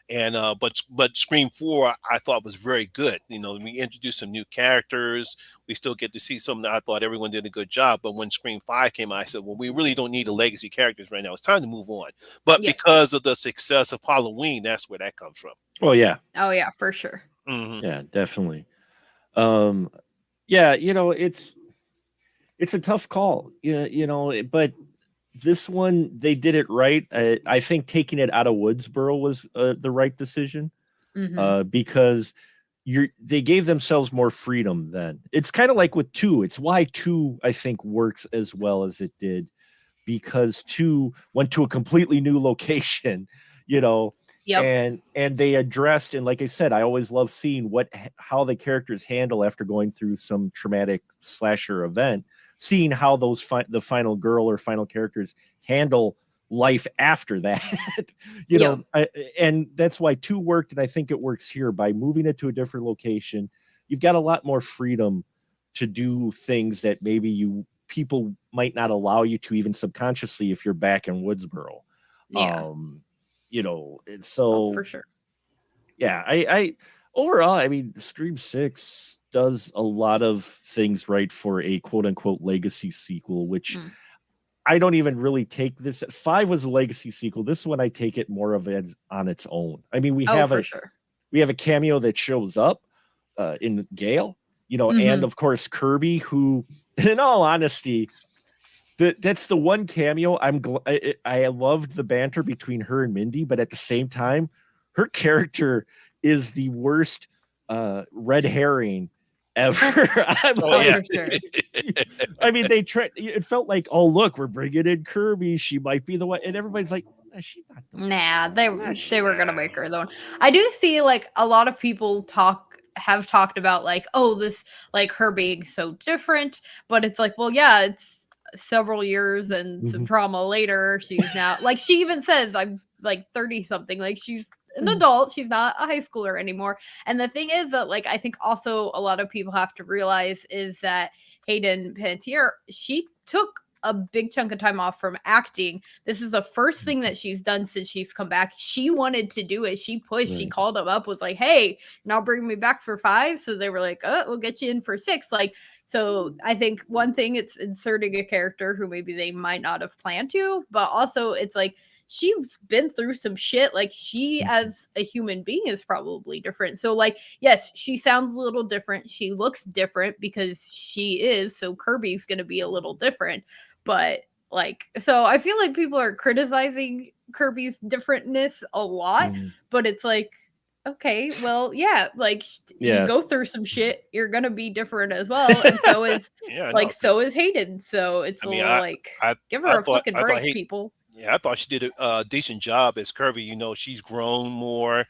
And but Scream 4 I thought was very good. We introduced some new characters. We still get to see some that I thought everyone did a good job. But when Scream 5 came out, I said, well, we really don't need the legacy characters right now. It's time to move on. But Yeah. because of the success of Halloween, that's where that comes from. Oh yeah, Oh yeah, for sure. yeah, definitely. Yeah, it's a tough call. But this one they did it right. I think taking it out of Woodsboro was the right decision. Because they gave themselves more freedom then. It's kind of like with 2. It's why 2 I think works as well as it did, because 2 went to a completely new location, Yep. and they addressed, and like I said, I always love seeing how the characters handle after going through some traumatic slasher event, seeing how those the final girl or final characters handle life after that. And that's why 2 worked, and I think it works here by moving it to a different location. You've got a lot more freedom to do things that maybe people might not allow you to, even subconsciously, if you're back in Woodsboro. Yeah. So for sure. Yeah, I overall, I mean, Scream 6 does a lot of things right for a quote unquote legacy sequel, which I don't even really take this. 5 was a legacy sequel. This one, I take it more of it on its own. I mean, we have a cameo that shows up in Gale, and of course Kirby, who, in all honesty, that's the one cameo I loved the banter between her and Mindy, but at the same time, her character is the worst red herring ever. For sure. I mean, it felt like, oh, look, we're bringing in Kirby. She might be the one. And everybody's like, nah, she's not the one. Nah, they were going to make her the one. I do see, like, a lot of people have talked about, like, oh, this, like, her being so different. But it's like, well, yeah, it's several years and some trauma later. She's now, like, she even says, I'm, like, 30 something. Like, she's an adult. She's not a high schooler anymore. And the thing is that, like, I think also a lot of people have to realize is that Hayden Panettiere, she took a big chunk of time off from acting. This is the first thing that she's done since she's come back. She wanted to do it. She pushed. She called them up, was like, hey, now bring me back for 5. So they were like, oh, we'll get you in for 6. Like, so I think one thing, it's inserting a character who maybe they might not have planned to, but also it's like, she's been through some shit. Like, she as a human being is probably different. So, like, yes, she sounds a little different. She looks different because she is. So Kirby's going to be a little different. But, like, so I feel like people are criticizing Kirby's differentness a lot. But it's like, okay, well, yeah, like, you go through some shit, you're gonna be different as well, and so is so is Hayden. So it's like, give her a fucking break, people. Yeah, I thought she did a decent job as Kirby. She's grown more.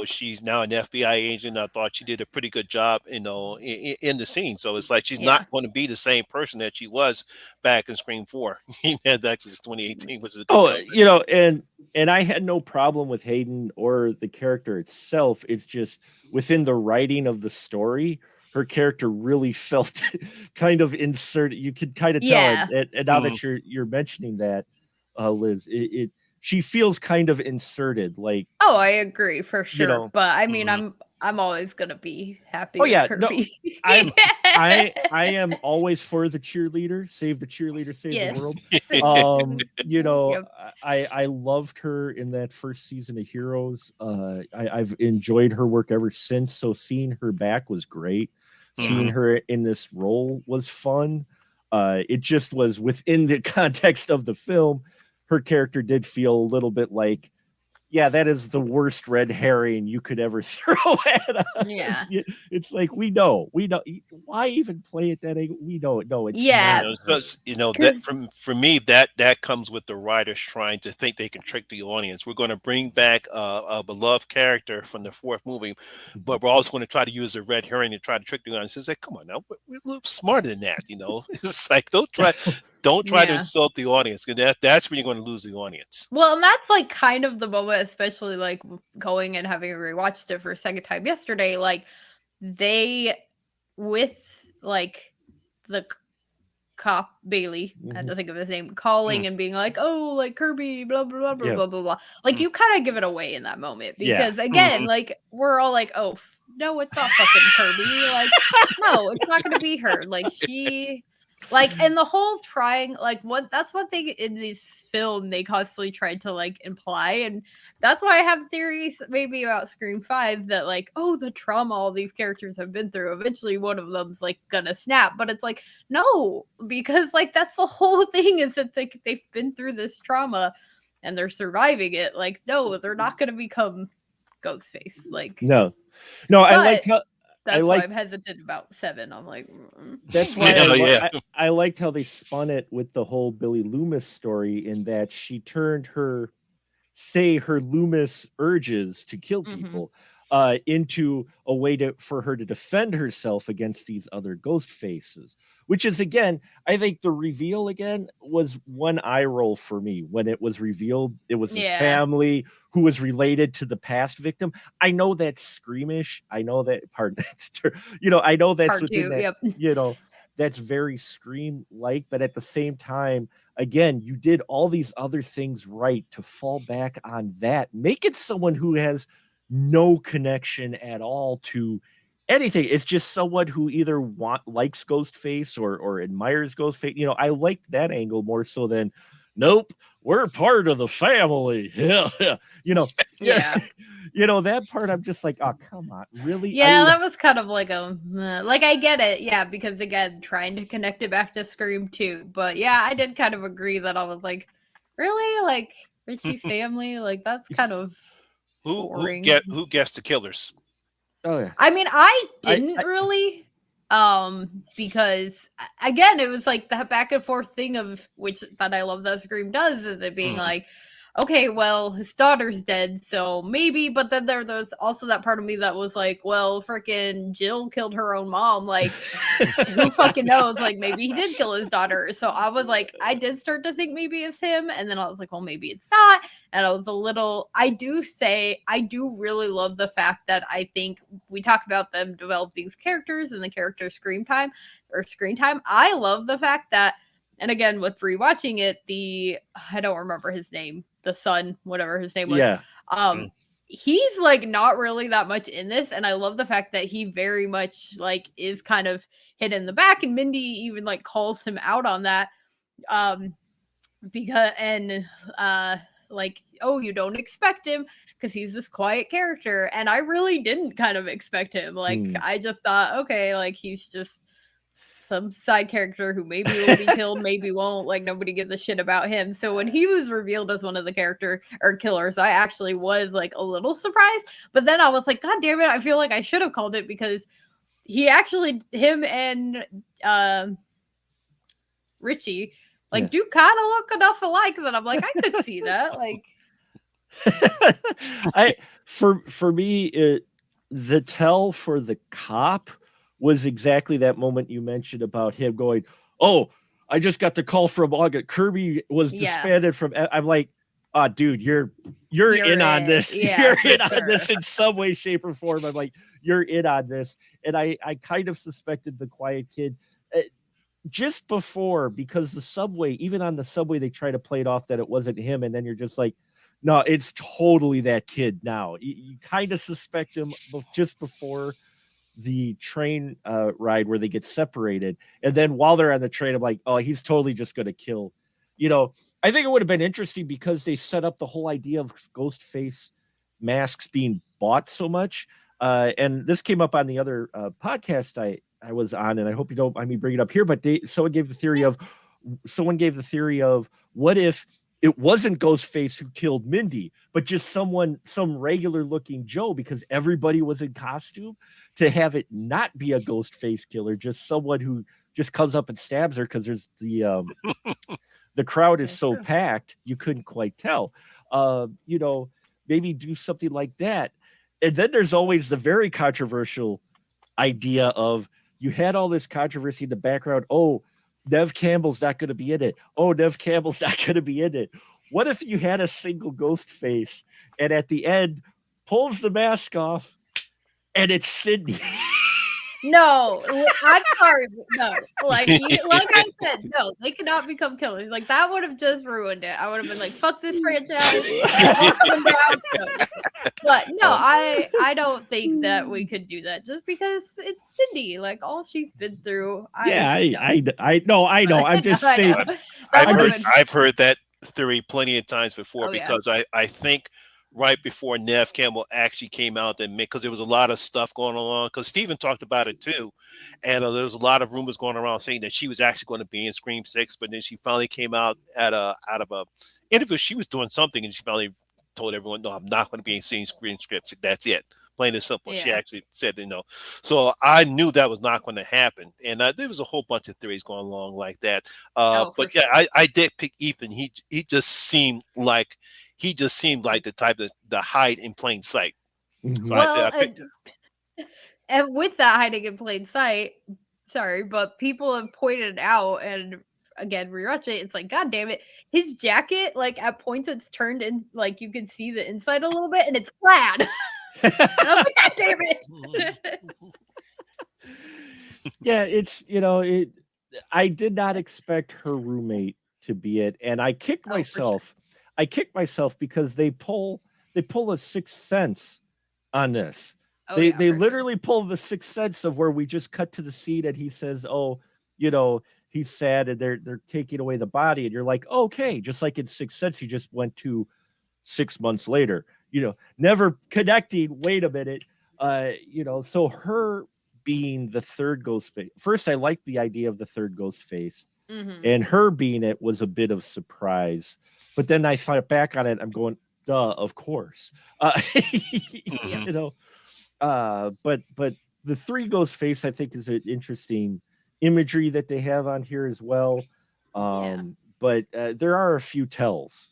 She's now an FBI agent. I thought she did a pretty good job, in the scene. So it's like she's not going to be the same person that she was back in Scream 4. That's 2018, which is a good and I had no problem with Hayden or the character itself. It's just within the writing of the story, her character really felt kind of inserted. You could kind of tell it. And now that you're mentioning that, Liz, she feels kind of inserted. Like, oh, I agree for sure. But I mean, I'm always gonna be happy. Kirby. No, I am always for the cheerleader. Save the cheerleader, save the world. I loved her in that first season of Heroes. I've enjoyed her work ever since. So seeing her back was great. Seeing her in this role was fun. It just was within the context of the film. Her character did feel a little bit like yeah, that is the worst red herring you could ever throw at us. Yeah. It's like we know. Why even play it that angle? We know it. No, it's Yeah. not So her. that 'Cause for me that comes with the writers trying to think they can trick the audience. We're going to bring back a beloved character from the fourth movie, but we're also going to try to use a red herring to try to trick the audience. It's like, come on now, we're a little smarter than that. It's like don't try to yeah. insult the audience. 'Cause that's when you're going to lose the audience. Well, and that's like kind of the moment, especially like going and having rewatched it for a second time yesterday. Like they, with like the cop Bailey, I had to think of his name, calling and being like, "Oh, like Kirby, blah blah blah blah Yeah. blah blah blah." Like Mm. you kind of give it away in that moment Yeah. because again, Mhm. like we're all like, "Oh no, it's not fucking Kirby." Like, no, it's not gonna be her. Like she. Like and the whole trying like what that's one thing in this film they constantly tried to like imply and that's why I have theories maybe about Scream 5 that like oh the trauma all these characters have been through eventually one of them's like gonna snap but it's like no because like that's the whole thing is that they've been through this trauma and they're surviving it like no they're not gonna become Ghostface like No. I liked but how I that's why like I'm hesitant about 7 I'm like that's why Yeah, yeah. I liked how they spun it with the whole Billy Loomis story in that she turned her Loomis urges to kill Mhm. people into a way for her to defend herself against these other ghost faces, which is again, I think the reveal again was one eye roll for me when it was revealed. It was a Yeah. family who was related to the past victim. I know that's Screamish. I know that pardon, I know that's Part within 2, that, yep. that's very Scream like, but at the same time, again, you did all these other things right to fall back on that. Make it someone who has no connection at all to anything. It's just someone who either likes Ghostface or admires Ghostface. I liked that angle more so than nope, we're part of the family. Yeah. Yeah. That part I'm just like, oh come on, really? Yeah, that was kind of like like I get it, yeah, because again, trying to connect it back to Scream 2. But yeah, I did kind of agree that I was like, really? Like Richie's family? Like that's kind of boring. Who gets the killers? Oh yeah. I mean, I I- didn't really because again, it was like that back and forth thing of which that I love that Scream does is it being Mhm. like okay, well, his daughter's dead, so maybe, but then there was also that part of me that was like, well, freaking Jill killed her own mom. Like, who fucking knows? Like, maybe he did kill his daughter. So I was like, I did start to think maybe it's him. And then I was like, well, maybe it's not. And I was a little, I do really love the fact that I think we talk about them develop these characters and the character screen time. I love the fact that, and again, with rewatching it, I don't remember his name, the son, whatever his name was. Yeah. He's like not really that much in this, and I love the fact that he very much like is kind of hid in the back, and Mindy even like calls him out on that. Because like, oh, you don't expect him because he's this quiet character, and I really didn't kind of expect him. Like, I just thought, okay, like he's just some side character who maybe will be killed, maybe won't. Like nobody gives a shit about him. So when he was revealed as one of the character or killers, I actually was like a little surprised. But then I was like, God damn it! I feel like I should have called it because him and Richie like do kind of look enough alike that I'm like I could see that. Like, for me, the tell for the cop was exactly that moment you mentioned about him going, oh, I just got the call from August. Kirby was disbanded from. I'm like, dude, you're in on this. Yeah, you're in on this in some way, shape, or form. I'm like, you're in on this. And I kind of suspected the quiet kid just before, because the subway, even on the subway, they try to play it off that it wasn't him. And then you're just like, no, it's totally that kid now. You kind of suspect him just before the train ride where they get separated, and then while they're on the train, I'm like, oh, he's totally just going to kill. I think it would have been interesting because they set up the whole idea of ghost face masks being bought so much, and this came up on the other podcast I was on, and I hope you don't mind me bring it up here, but someone gave the theory of what if it wasn't Ghostface who killed Mindy, but just some regular looking Joe, because everybody was in costume, to have it not be a Ghostface killer, just someone who just comes up and stabs her because there's the crowd is That's so true. packed you couldn't quite tell. You know, maybe do something like that. And then there's always the very controversial idea of, you had all this controversy in the background. Oh, Nev Campbell's not going to be in it. Oh, Nev Campbell's not going to be in it. What if you had a single ghost face and at the end pulls the mask off and it's Sydney? No, I'm sorry. No, like I said, no, they cannot become killers. Like that would have just ruined it. I would have been like, "Fuck this franchise, all coming down." No. But no, I don't think that we could do that just because it's Cindy. Like all she's been through. I know. I'm just I saying. know. I've That heard would've been- I've heard that theory plenty of times before, Oh, yeah. because I think right before Nev Campbell actually came out, and because there was a lot of stuff going on, because Steven talked about it too, and there was a lot of rumors going around saying that she was actually going to be in Scream 6, but then she finally came out out of a interview. She was doing something, and she finally told everyone, "No, I'm not going to be seeing Scream scripts. That's it." Plain and simple. She Yeah. actually said, So I knew that was not going to happen, and there was a whole bunch of theories going along like that. Oh, for But yeah, sure. I did pick Ethan. He just seemed like the type of the hide in plain sight. So I said Well, I picked. and with that hiding in plain sight, sorry, but people have pointed out, and again rewatch it, it's like, God damn it, his jacket, like at points it's turned in, like you can see the inside a little bit, and it's plaid. And I was like, God damn it. Yeah, it's I did not expect her roommate to be it, and I kicked Oh, for sure. myself. I kicked myself because they pull a Sixth Sense on this. Oh, they yeah, they for sure. literally pull the Sixth Sense of where we just cut to the scene and he says, "Oh, he's sad and they're taking away the body," and you're like, "Okay," just like in Sixth Sense, he just went to 6 months later. Never connecting. Wait a minute. So her being the third ghost face. First, I liked the idea of the third ghost face, Mhm. and her being it was a bit of surprise. But then I thought back on it, I'm going, duh, of course. Mhm. But the three ghost face, I think, is an interesting imagery that they have on here as well. Yeah. But there are a few tells,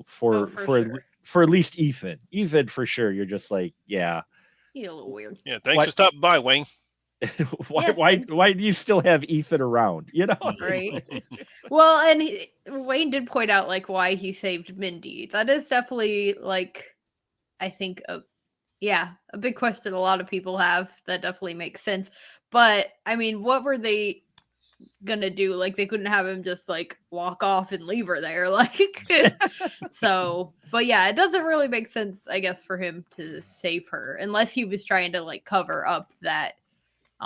for Oh, for sure. for at least Ethan. Ethan for sure. You're just like, yeah. He's a little weird. Yeah, thanks What? for stopping by, Wayne. why Yes, why thank you. why do you still have Ethan around? Right. Well, and Wayne did point out like why he saved Mindy. That is definitely like, I think a big question a lot of people have. That definitely makes sense. But I mean, what were they gonna do? Like they couldn't have him just like walk off and leave her there. Like so, but yeah, it doesn't really make sense, I guess, for him to save her unless he was trying to like cover up that.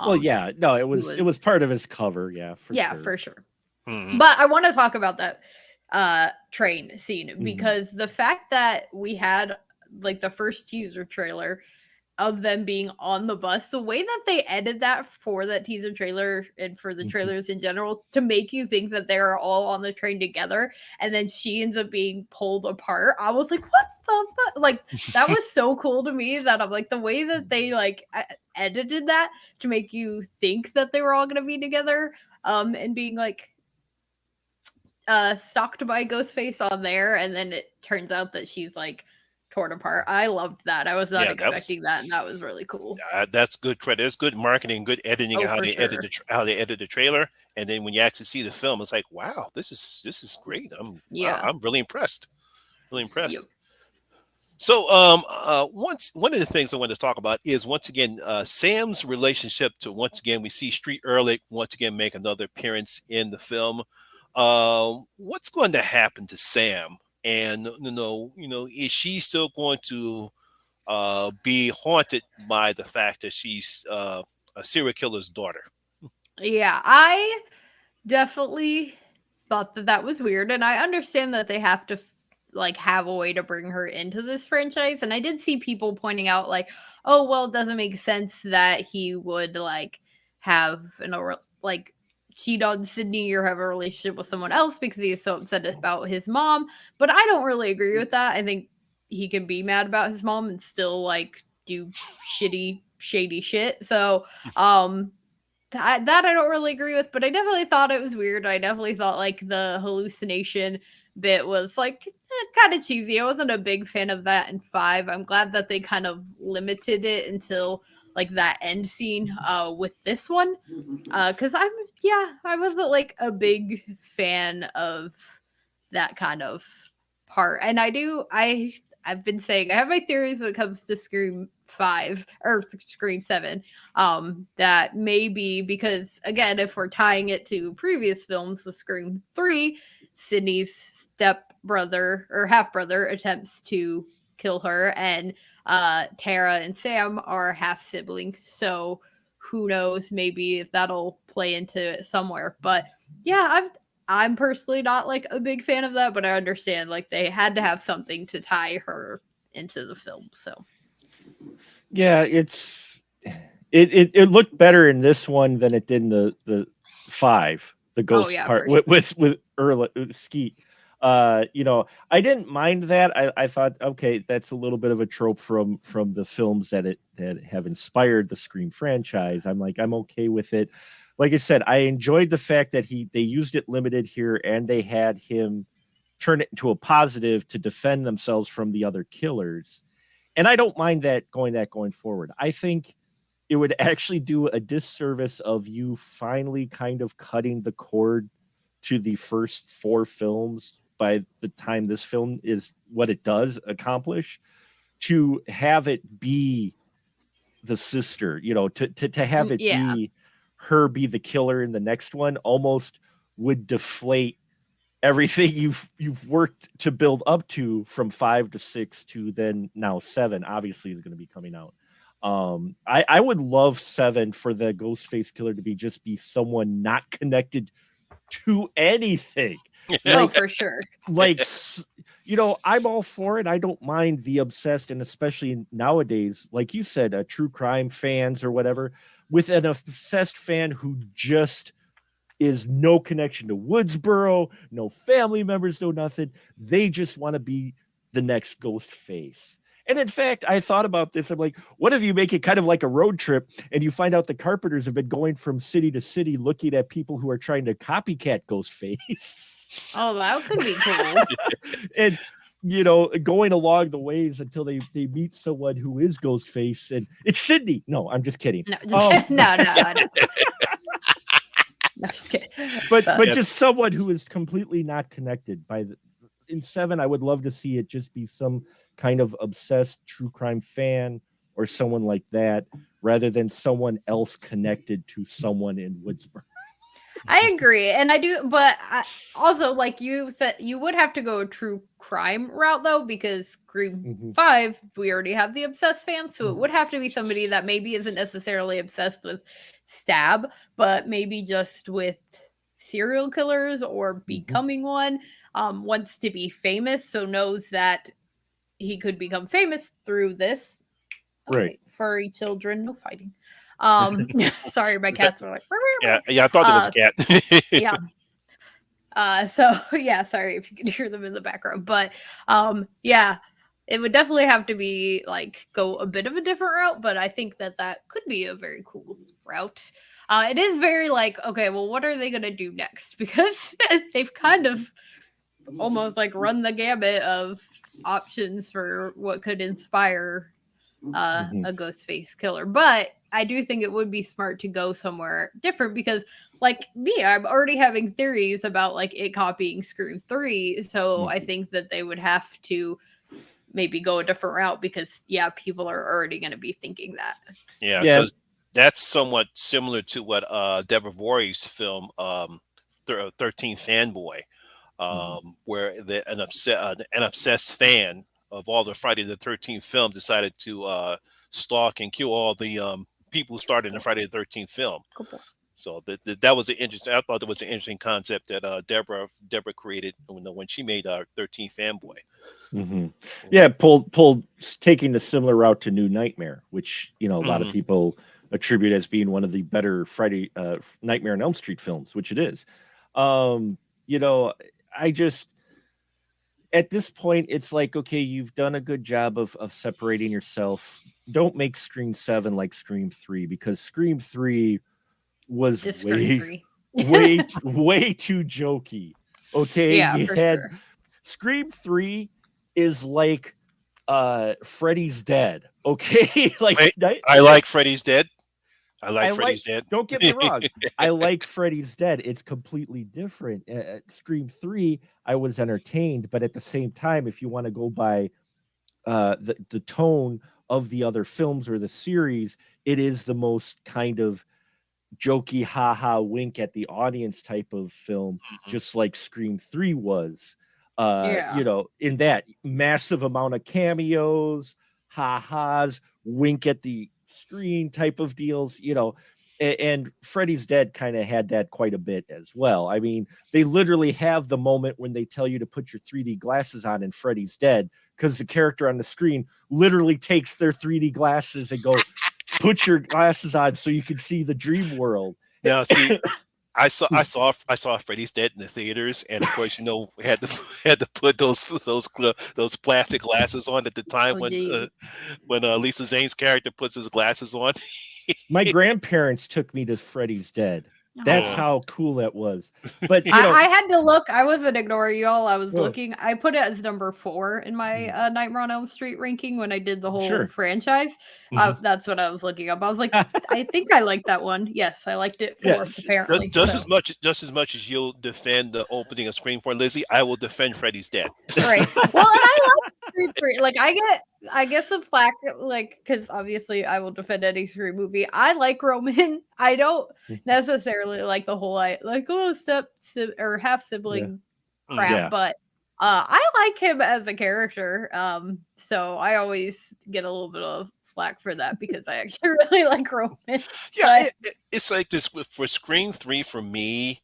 Well, yeah, no, it was was- part of his cover, yeah, yeah, sure. for sure. Mhm. But I want to talk about that train scene Mhm. because the fact that we had like the first teaser trailer of them being on the bus, the way that they edited that for that teaser trailer and for the Mhm. trailers in general to make you think that they're all on the train together and then she ends up being pulled apart, I was like, what the fuck? Like that was so cool to me that I'm like, the way that they like edited that to make you think that they were all gonna be together and being like stalked by Ghostface on there, and then it turns out that she's like torn apart. I loved that. I was not Yeah, that was expecting that, and that was really cool. that's good credit. It's good marketing, good editing, Oh, how for they edit sure. how they edit the trailer, and then when you actually see the film, it's like, wow, this is great. Yeah. I'm really impressed. Really impressed. Yep. So, one of the things I want to talk about is once again Sam's relationship to once again we see Street Ehrlich once again make another appearance in the film. What's going to happen to Sam? And is she still going to be haunted by the fact that she's a serial killer's daughter? Yeah, I definitely thought that that was weird, and I understand that they have to like have a way to bring her into this franchise. And I did see people pointing out like, oh well, it doesn't make sense that he would like have like cheat on Sydney or have a relationship with someone else because he is so upset about his mom. But I don't really agree with that. I think he can be mad about his mom and still like do shitty, shady shit. So, that I don't really agree with, but I definitely thought it was weird. I definitely thought like the hallucination bit was like kind of cheesy. I wasn't a big fan of that in 5. I'm glad that they kind of limited it until like that end scene with this one. Cuz I wasn't like a big fan of that kind of part. And I've been saying I have my theories when it comes to Scream 5 or Scream 7. That maybe because again, if we're tying it to previous films, the Scream 3, Sydney's step brother or half brother attempts to kill her, and Tara and Sam are half siblings. So who knows? Maybe if that'll play into it somewhere. But yeah, I'm personally not like a big fan of that, but I understand like they had to have something to tie her into the film. So Yeah, it looked better in this one than it did in the 5, the ghost yeah, part for sure. with Earl Skeet. I didn't mind that. I thought, okay, that's a little bit of a trope from the films that have inspired the Scream franchise. I'm okay with it. Like I said, I enjoyed the fact that they used it limited here, and they had him turn it into a positive to defend themselves from the other killers. And I don't mind that going forward. I think it would actually do a disservice of you finally kind of cutting the cord to the first 4 films by the time this film is what it does accomplish, to have it be the sister, to have it be her be the killer in the next one almost would deflate everything you've worked to build up to from 5 to 6 to then now 7 obviously is going to be coming out. I would love 7 for the Ghostface killer to be someone not connected to anything. For sure. Like, I'm all for it. I don't mind the obsessed, and especially nowadays, like you said, true crime fans or whatever, with an obsessed fan who just is no connection to Woodsboro, no family members, no nothing. They just want to be the next Ghostface. And in fact, I thought about this. I'm like, what if you make it kind of like a road trip and you find out the Carpenters have been going from city to city looking at people who are trying to copycat Ghostface? Oh, that could be cool. And going along the ways until they meet someone who is Ghostface, and it's Sydney. No, I'm just kidding. No, no. No, just kidding. But just someone who is completely not connected in 7, I would love to see it just be some kind of obsessed true crime fan or someone like that, rather than someone else connected to someone in Woodsboro. I agree, and I do, but also, like you said, you would have to go a true crime route though, because Scream 5, we already have the obsessed fans, so it would have to be somebody that maybe isn't necessarily obsessed with Stab, but maybe just with serial killers or becoming one. Wants to be famous, so knows that he could become famous through this. Right. Furry children, no fighting. Sorry, my cats were like, yeah, I thought it was a cat. yeah. So yeah, sorry if you can hear them in the background, but yeah, it would definitely have to be like go a bit of a different route, but I think that could be a very cool route. It is very like, okay, well, what are they gonna do next? Because they've kind of almost like run the gamut of options for what could inspire a Ghostface killer. But I do think it would be smart to go somewhere different because, like me, I'm already having theories about like it copying Scream 3. So I think that they would have to maybe go a different route because, yeah, people are already going to be thinking that. Yeah, because that's somewhat similar to what Deborah Voorhees' film 13 Fanboy, where an obsessed fan of all the Friday the 13th film decided to stalk and kill all the people who started in the Friday the 13th film. Cool. So that was an interesting. I thought that was an interesting concept that Deborah created when she made 13 Fanboy. Yeah, pulled taking a similar route to New Nightmare, which a lot of people attribute as being one of the better Friday Nightmare on Elm Street films, which it is. You know, I just at this point it's like, okay, you've done a good job of separating yourself. Don't make Scream 7 like Scream 3, because Scream 3 was Scream 3. way too jokey. Okay, Yeah, you for had sure. Scream 3 is like Freddy's Dead. Okay, like Wait, I like Freddy's Dead. I I like like, Freddy's Dead. don't get me wrong, I like Freddy's Dead. It's completely different. Scream 3, I was entertained, but at the same time, if you want to go by the tone of the other films or the series, it is the most kind of jokey, haha, wink at the audience type of film, Mhm. just like Scream 3 was. Yeah. You know, in that massive amount of cameos, ha-has, wink at the screen type of deals, you know. And Freddy's Dead kind of had that quite a bit as well. I mean, they literally have the moment when they tell you to put your 3D glasses on in Freddy's Dead, because the character on the screen literally takes their 3D glasses and go, put your glasses on so you can see the dream world. Now, see, I saw Freddy's Dead in the theaters, and of course, we had to had to put those plastic glasses on at the time Oh, when gee. Lisa Zane's character puts his glasses on. My grandparents took me to Freddy's Dead. That's Yeah. Aw. how cool that was. But I had to look. I wasn't ignoring y'all. I was Oh. looking. I put it as number 4 in my Mhm. Nightmare on Elm Street ranking when I did the whole Sure. franchise. Mhm. That's what I was looking up. I was like, I think I liked that one. Yes, I liked it Yeah, fourth, apparently. Just So. as much as you'll defend the opening of Scream 4, Lizzie, I will defend Freddy's Dead. Right. Well, and I like Scream 3. Like, I get some flack, like, because obviously I will defend any Scream movie. I like Roman. I don't necessarily like the whole, oh, or half sibling crap, Yeah. but I like him as a character. So I always get a little bit of flack for that because I actually really like Roman. Yeah, But it's like this for Scream 3 for me.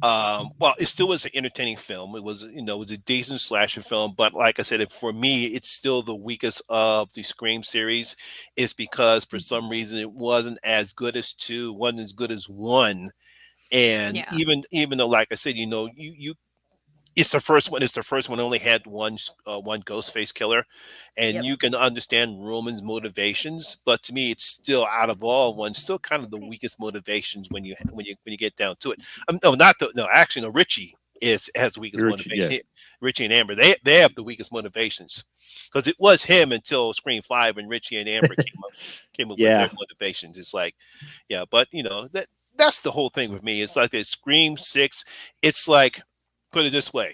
Well, it still was an entertaining film. It was, it was a decent slasher film, but like I said, for me, it's still the weakest of the Scream series. It's because for some reason it wasn't as good as 2, wasn't as good as 1. And yeah, even though, like I said, you it's the first one. It's the first one only had one Ghostface killer, and yep. you can understand Roman's motivations. But to me, it's still out of all ones, still kind of the weakest motivations when you get down to it. No, not the no. Actually, no. Richie has the weakest Richie, yeah. motivation. Richie and Amber, they have the weakest motivations, because it was him until Scream 5, and Richie and Amber came up with their Yeah. motivations. It's like, yeah, but that's the whole thing with me. It's like a Scream 6. It's like, put it this way,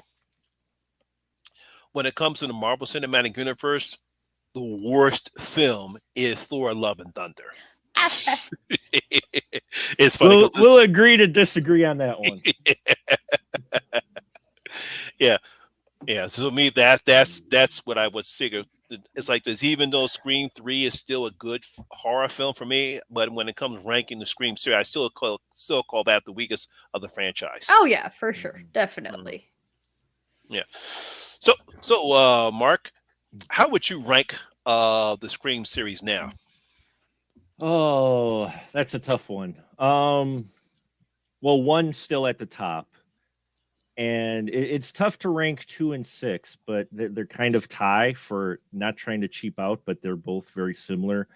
when it comes to the Marvel Cinematic Universe, the worst film is Thor: Love and Thunder. It's funny We'll agree to disagree on that one. yeah, yeah. So to me, that's what I would figure. It's like this. Even though Scream 3 is still a good horror film for me, but when it comes ranking the Scream series, I still call that the weakest of the franchise. Oh yeah, for sure, definitely. Yeah. Mark, how would you rank the Scream series now? Oh, that's a tough one. Well, 1 still at the top, and it's tough to rank 2 and 6, but they're kind of tie for not trying to cheap out, but they're both very similar.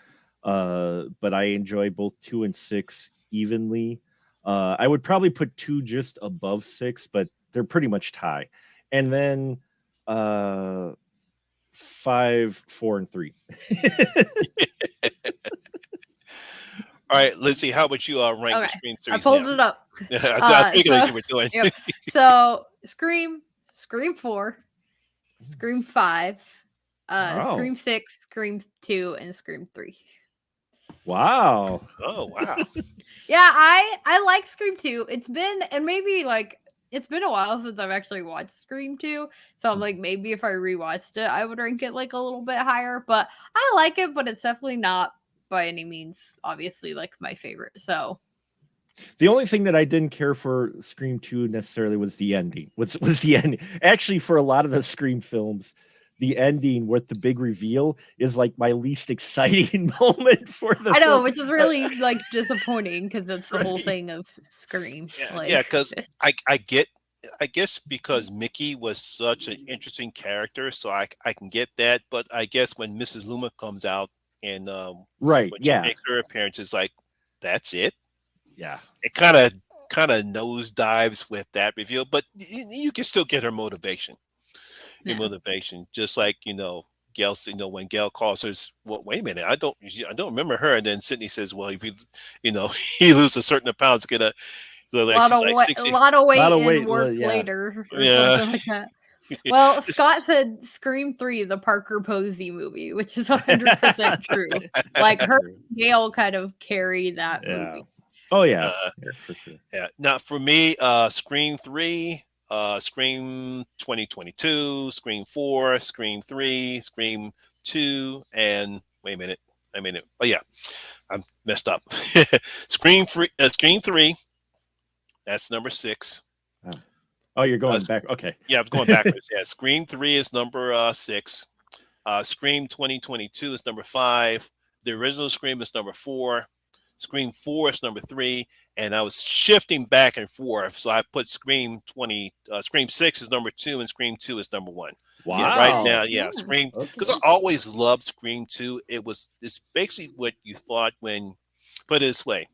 But I enjoy both 2 and 6 evenly. I would probably put 2 just above 6, but they're pretty much tie. And then 5, 4, and 3. All right, Lizzie, how would you rank the Okay, Scream I series pulled now? it up. I figured that's what you were doing. Yep. So Scream 4, Scream 5, Wow. Scream 6, Scream 2, and Scream 3. Wow. Oh, wow. Yeah, I like Scream 2. It's been a while since I've actually watched Scream 2. So I'm like, maybe if I rewatched it, I would rank it like a little bit higher. But I like it, but it's definitely not by any means obviously like my favorite. So The only thing that I didn't care for Scream 2 necessarily was the ending. Was the ending. Actually, for a lot of the Scream films, the ending with the big reveal is like my least exciting moment for the I know, film. which is really like disappointing because it's the whole Right. thing of Scream. Yeah, Like, because I guess because Mickey was such an interesting character, so I can get that. But I guess when Mrs. Luma comes out and Right. when she Yeah. makes her appearance, it's like that's it. Yeah. It kind of nosedives with that reveal, but you can still get her motivation. Your no. motivation, just like Gail. When Gail calls her, well, wait a minute, I don't remember her, and then Sydney says, well, if you know, he loses a certain amount, it's gonna so A like lot she's of like a 60. lot of A lot weight of and weight. work Yeah. later or Yeah. something like that. Well, It's- Scott said Scream 3, the Parker Posey movie, which is 100% true. Like her True. and Gail kind of carry that Yeah. movie. Oh yeah. uh, Yeah, for sure. yeah. Now for me, Scream 3, Scream 2022, Scream 4, Scream 3, Scream 2, and wait a minute. Oh yeah, I'm messed up. Scream 3, that's number 6. Oh, you're going back. Okay. Yeah, I was going backwards. Yeah, Scream 3 is number 6. Scream 2022 is number 5. The original Scream is number 4. Scream 4 is number 3. And I was shifting back and forth. So I put Scream 6 is number 2, and Scream 2 is number 1. Wow. Yeah, right now, Yeah. Scream, because I Okay. always loved Scream 2. It's basically what you thought put it this way,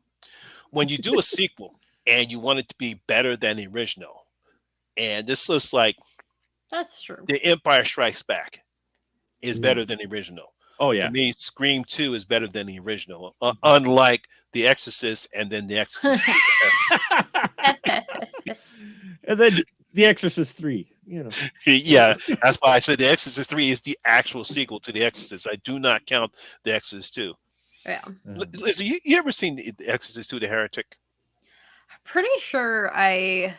when you do a sequel and you want it to be better than the original, and this looks like That's true. The Empire Strikes Back is Mm. better than the original. Oh For yeah. me, Scream 2 is better than the original, unlike The Exorcist and then The Exorcist 2. And then The Exorcist 3. You know. Yeah, that's why I said The Exorcist 3 is the actual sequel to The Exorcist. I do not count The Exorcist 2. Yeah. Lizzie, you ever seen The Exorcist 2, The Heretic? Pretty sure I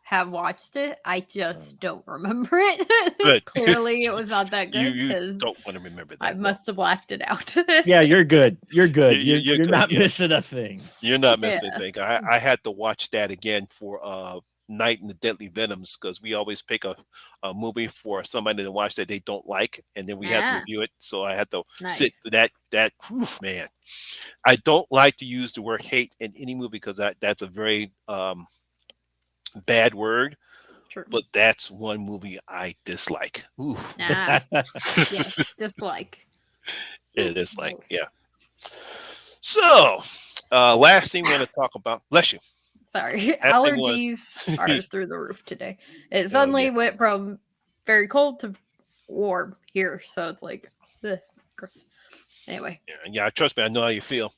have watched it. I just don't remember it. Good. Clearly, it was not that good You because don't want to remember that. I must have blacked it out. Yeah, you're good. You're good. You're You're good, not yeah. missing a thing. You're not missing Yeah. anything. I had to watch that again for Night and the Deadly Venoms, because we always pick a movie for somebody to watch that they don't like, and then we had to Ah. review it. So I had to Nice. sit for that. Oof, man, I don't like to use the word hate in any movie because that's a very bad word. True. But that's one movie I dislike. Oof. Nah. Yes, dislike. It is like, yeah. So, last thing we're going to talk about. Bless you. Sorry, thing was- allergies are through the roof today. It Oh, suddenly yeah. went from very cold to warm here, so it's like, ugh, gross. Anyway, Yeah, trust me, I know how you feel.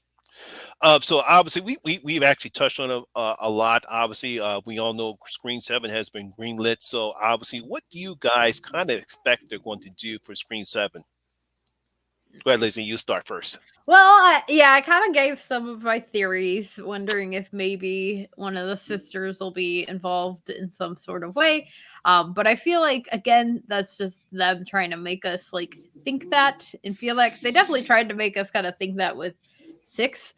So obviously, we've actually touched on it a lot. Obviously, we all know Screen 7 has been greenlit. So obviously, what do you guys kind of expect they're going to do for Screen 7? Go ahead, Lizzie, you start first. well, I kind of gave some of my theories, wondering if maybe one of the sisters will be involved in some sort of way. But I feel like, again, that's just them trying to make us like think that and feel like they definitely tried to make us kind of think that with 6.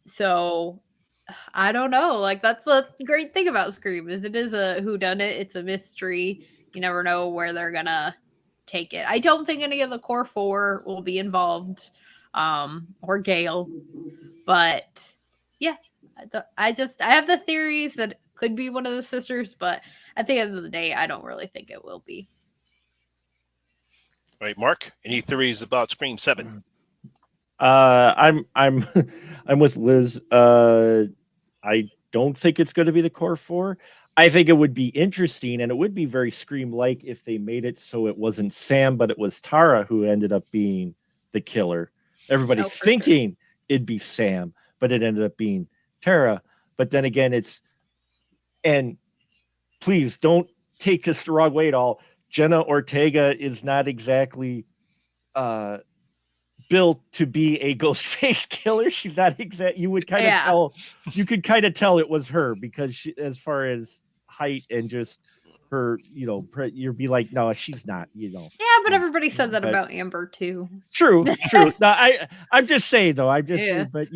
So I don't know. Like, that's the great thing about Scream is it is a whodunit. It's a mystery. You never know where they're gonna take it. I don't think any of the core 4 will be involved, or Gale. But yeah, I have the theories that it could be one of the sisters, but at the end of the day, I don't really think it will be. All right, Mark, any theories about Scream 7? I'm I'm with Liz. I don't think it's going to be the core 4. I think it would be interesting, and it would be very Scream-like if they made it so it wasn't Sam, but it was Tara who ended up being the killer. Everybody Oh, for thinking it'd be Sam, but it ended up being Tara. But then again, and please don't take this the wrong way at all. Jenna Ortega is not exactly built to be a ghost face killer. She's not exact. You would kind of Yeah. tell. You could kind of tell it was her because she, as far as height and just her, you'd be like, no, she's not. Yeah, but everybody said that But- about Amber too. True. No, I'm just saying though. I'm just Yeah. saying, but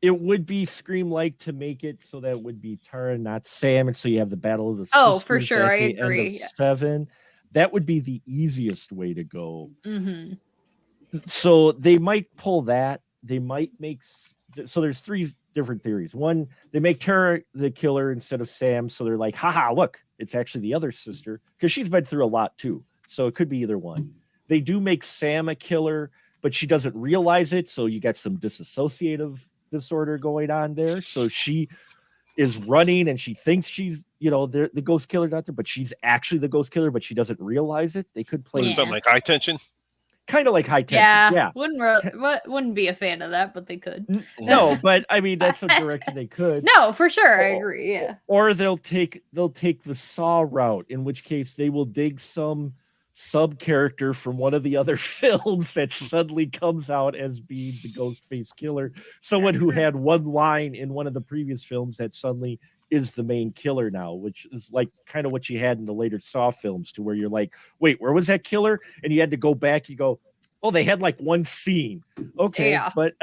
it would be Scream-like to make it so that it would be Tara, not Sam, and so you have the battle of the Oh, for sisters sure, at I the end of agree. 7. that would be the easiest way to go. Mm-hmm. So they might pull that. They might make so there's three different theories. One, they make Tara the killer instead of Sam, so they're like, haha, look, it's actually the other sister, because she's been through a lot too. So it could be either one. They do make Sam a killer, but she doesn't realize it, so you got some dissociative disorder going on there. So she is running and she thinks she's, the ghost killer's out there, but she's actually the ghost killer, but she doesn't realize it. They could play something like High Tension. Kind of like High Tension. Yeah. Wouldn't be a fan of that, but they could. No, but I mean that's a direction they could. No, for sure, I agree. Yeah. Or they'll take the Saw route, in which case they will dig some sub character from one of the other films that suddenly comes out as being the ghost face killer. Someone who had one line in one of the previous films that suddenly is the main killer now, which is like kind of what you had in the later Saw films, to where you're like, wait, where was that killer? And you had to go back. You go, oh, they had like one scene. Okay, yeah. But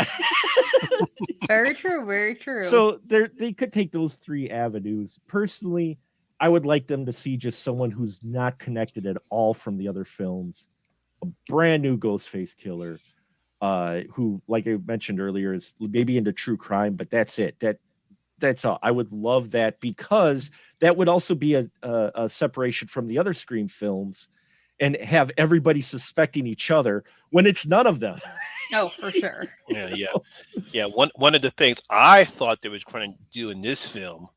very true, very true. So they could take those three avenues. Personally, I would like them to see just someone who's not connected at all from the other films, a brand new Ghostface killer, who, like I mentioned earlier, is maybe into true crime, but that's it. That's all. I would love that, because that would also be a separation from the other Scream films, and have everybody suspecting each other when it's none of them. Oh, for sure. Yeah. One of the things I thought they were trying to do in this film,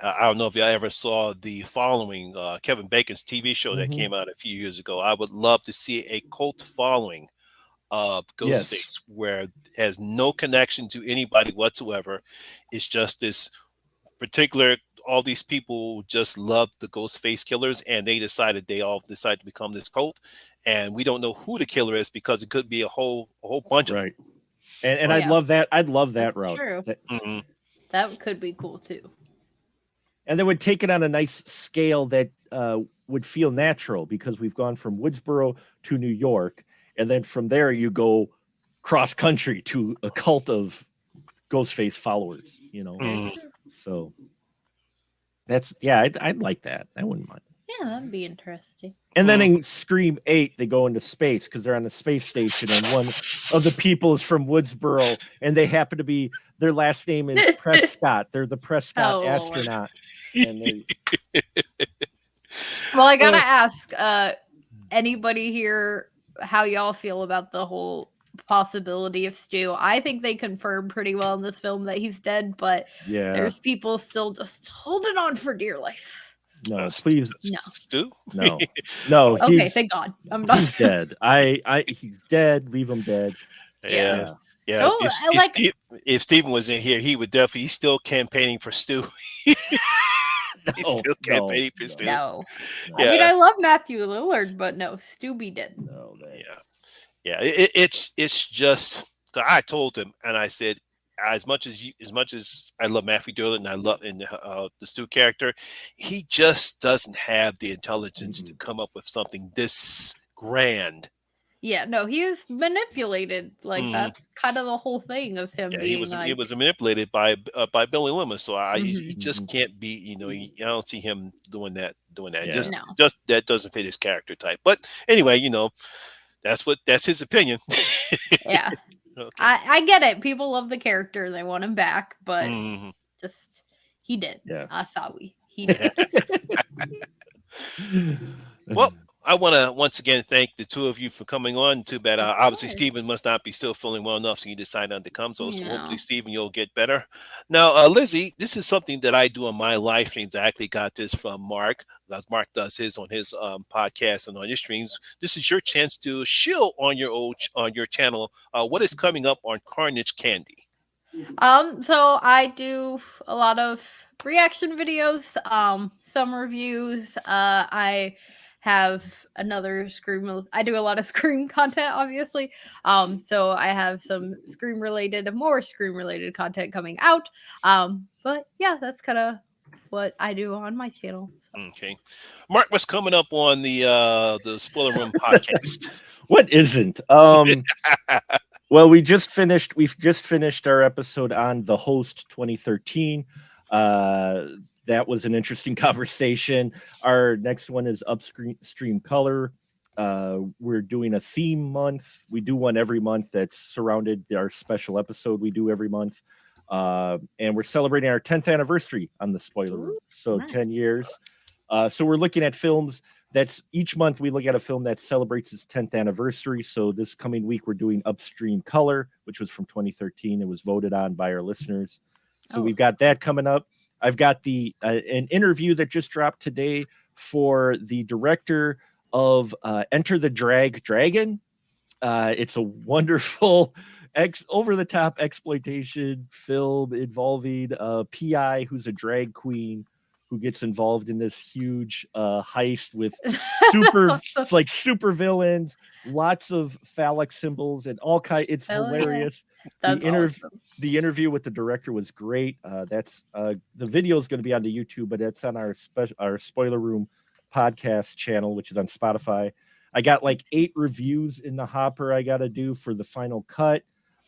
I don't know if y'all ever saw The Following, Kevin Bacon's TV show that came out a few years ago. I would love to see a cult following of Ghostface, where it has no connection to anybody whatsoever. It's just this particular, all these people just love the Ghostface killers, and they all decided to become this cult, and we don't know who the killer is, because it could be a whole bunch of them. And I'd love that. I'd love that route. True. That could be cool too. And they would take it on a nice scale that would feel natural, because we've gone from Woodsboro to New York, and then from there you go cross country to a cult of Ghostface followers, So that's, I'd like that. I wouldn't mind. Yeah, that'd be interesting. And then in Scream 8, they go into space because they're on the space station, and one of the people is from Woodsboro, and they happen to be, their last name is Prescott. They're the Prescott astronaut. And well, I gotta ask, anybody here how y'all feel about the whole possibility of Stu? I think they confirmed pretty well in this film that he's dead, but there's people still just holding on for dear life. No, please, no. Stu? No. Okay, thank God. I'm not. He's dead. He's dead. Leave him dead. Yeah. No, if Steven was in here, he would definitely. He's still campaigning for Stu. He's still campaigning for Stu. No. I mean, I love Matthew Lillard, but no, Stu be dead. No. It's just. I told him, and I said, as much as I love Matthew Lillard and I love the Stu character, he just doesn't have the intelligence to come up with something this grand. Yeah, no, he was manipulated. Like that's kind of the whole thing of him being. He was manipulated by Billy Loomis, so he just can't be. I don't see him doing that. Yeah. Just that doesn't fit his character type. But anyway, that's his opinion. Yeah, okay. I get it. People love the character; they want him back, but just he did. Yeah, he did. Well, I want to once again thank the two of you for coming on. Too bad, obviously, Stephen must not be still feeling well enough, so he decided not to come. So hopefully, Stephen, you'll get better. Now, Lizzie, this is something that I do on my live streams. I actually got this from Mark. Mark does his on his podcast and on his streams. This is your chance to shill on your channel. What is coming up on Carnage Candy? So I do a lot of reaction videos, some reviews. I have another Scream. I do a lot of Scream content, obviously. So I have some more Scream related content coming out. But yeah, that's kind of what I do on my channel. So. Okay, Mark, what's coming up on the Spoiler Room podcast? What isn't? Well, we've just finished our episode on The Host 2013. that was an interesting conversation. Our next one is Upstream Color. We're doing a theme month. We do one every month that's surrounded our special episode we do every month. And we're celebrating our 10th anniversary on the spoiler room. So nice. 10 years. So we're looking at films that's each month we look at a film that celebrates its 10th anniversary. So this coming week, we're doing Upstream Color, which was from 2013. It was voted on by our listeners. So we've got that coming up. I've got an interview that just dropped today for the director of Enter the Dragon. It's a wonderful over-the-top exploitation film involving a PI who's a drag queen who gets involved in this huge heist with super villains, lots of phallic symbols and all kind. It's hilarious. That's awesome. The interview with the director was great. That's the video is going to be on the YouTube, but it's on our Spoiler Room podcast channel, which is on Spotify. I got like 8 reviews in the hopper I got to do for the final cut.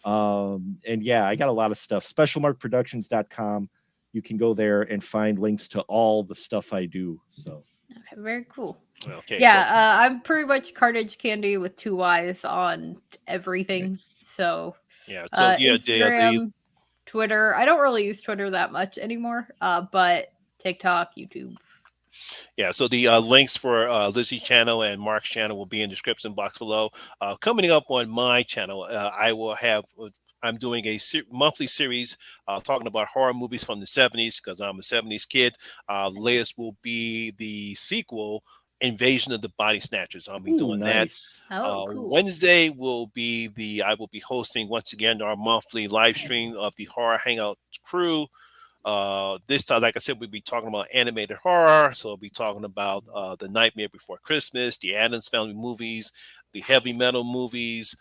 And yeah, I got a lot of stuff. Specialmarkproductions.com. You can go there and find links to all the stuff I do. So okay, very cool. Okay. Yeah, I'm pretty much Carnage Candy with 2 Y's on everything. Nice. So yeah, so Instagram, Twitter. I don't really use Twitter that much anymore. But TikTok, YouTube. Yeah, so the links for Lizzie's channel and Mark's channel will be in the description box below. Coming up on my channel, I'm doing a monthly series talking about horror movies from the 70s because I'm a 70s kid. Latest will be the sequel, Invasion of the Body Snatchers. I'll be doing nice. that. Cool. Wednesday will be I will be hosting once again our monthly live stream of the Horror Hangout crew. This time, like I said, we'll be talking about animated horror. So we'll be talking about The Nightmare Before Christmas, the Addams Family movies, the heavy metal movies,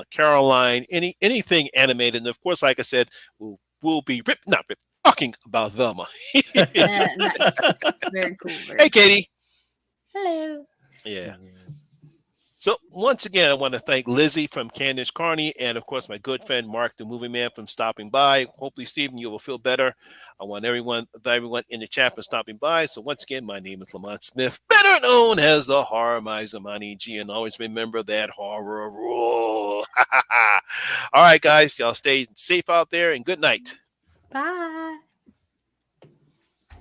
Caroline, anything animated. And of course, like I said, we'll be talking about Velma. Nice. Very cool. Hey, Katie. Hello. Yeah. So once again, I want to thank Lizzi from Carnage, and of course my good friend Mark the Movieman from stopping by. Hopefully, Stephen, you will feel better. I want everyone in the chat for stopping by. So once again, my name is Lamont Smith, better known as the Horror Miser Money G, and always remember that horror rule. All right, guys, y'all stay safe out there, and good night. Bye.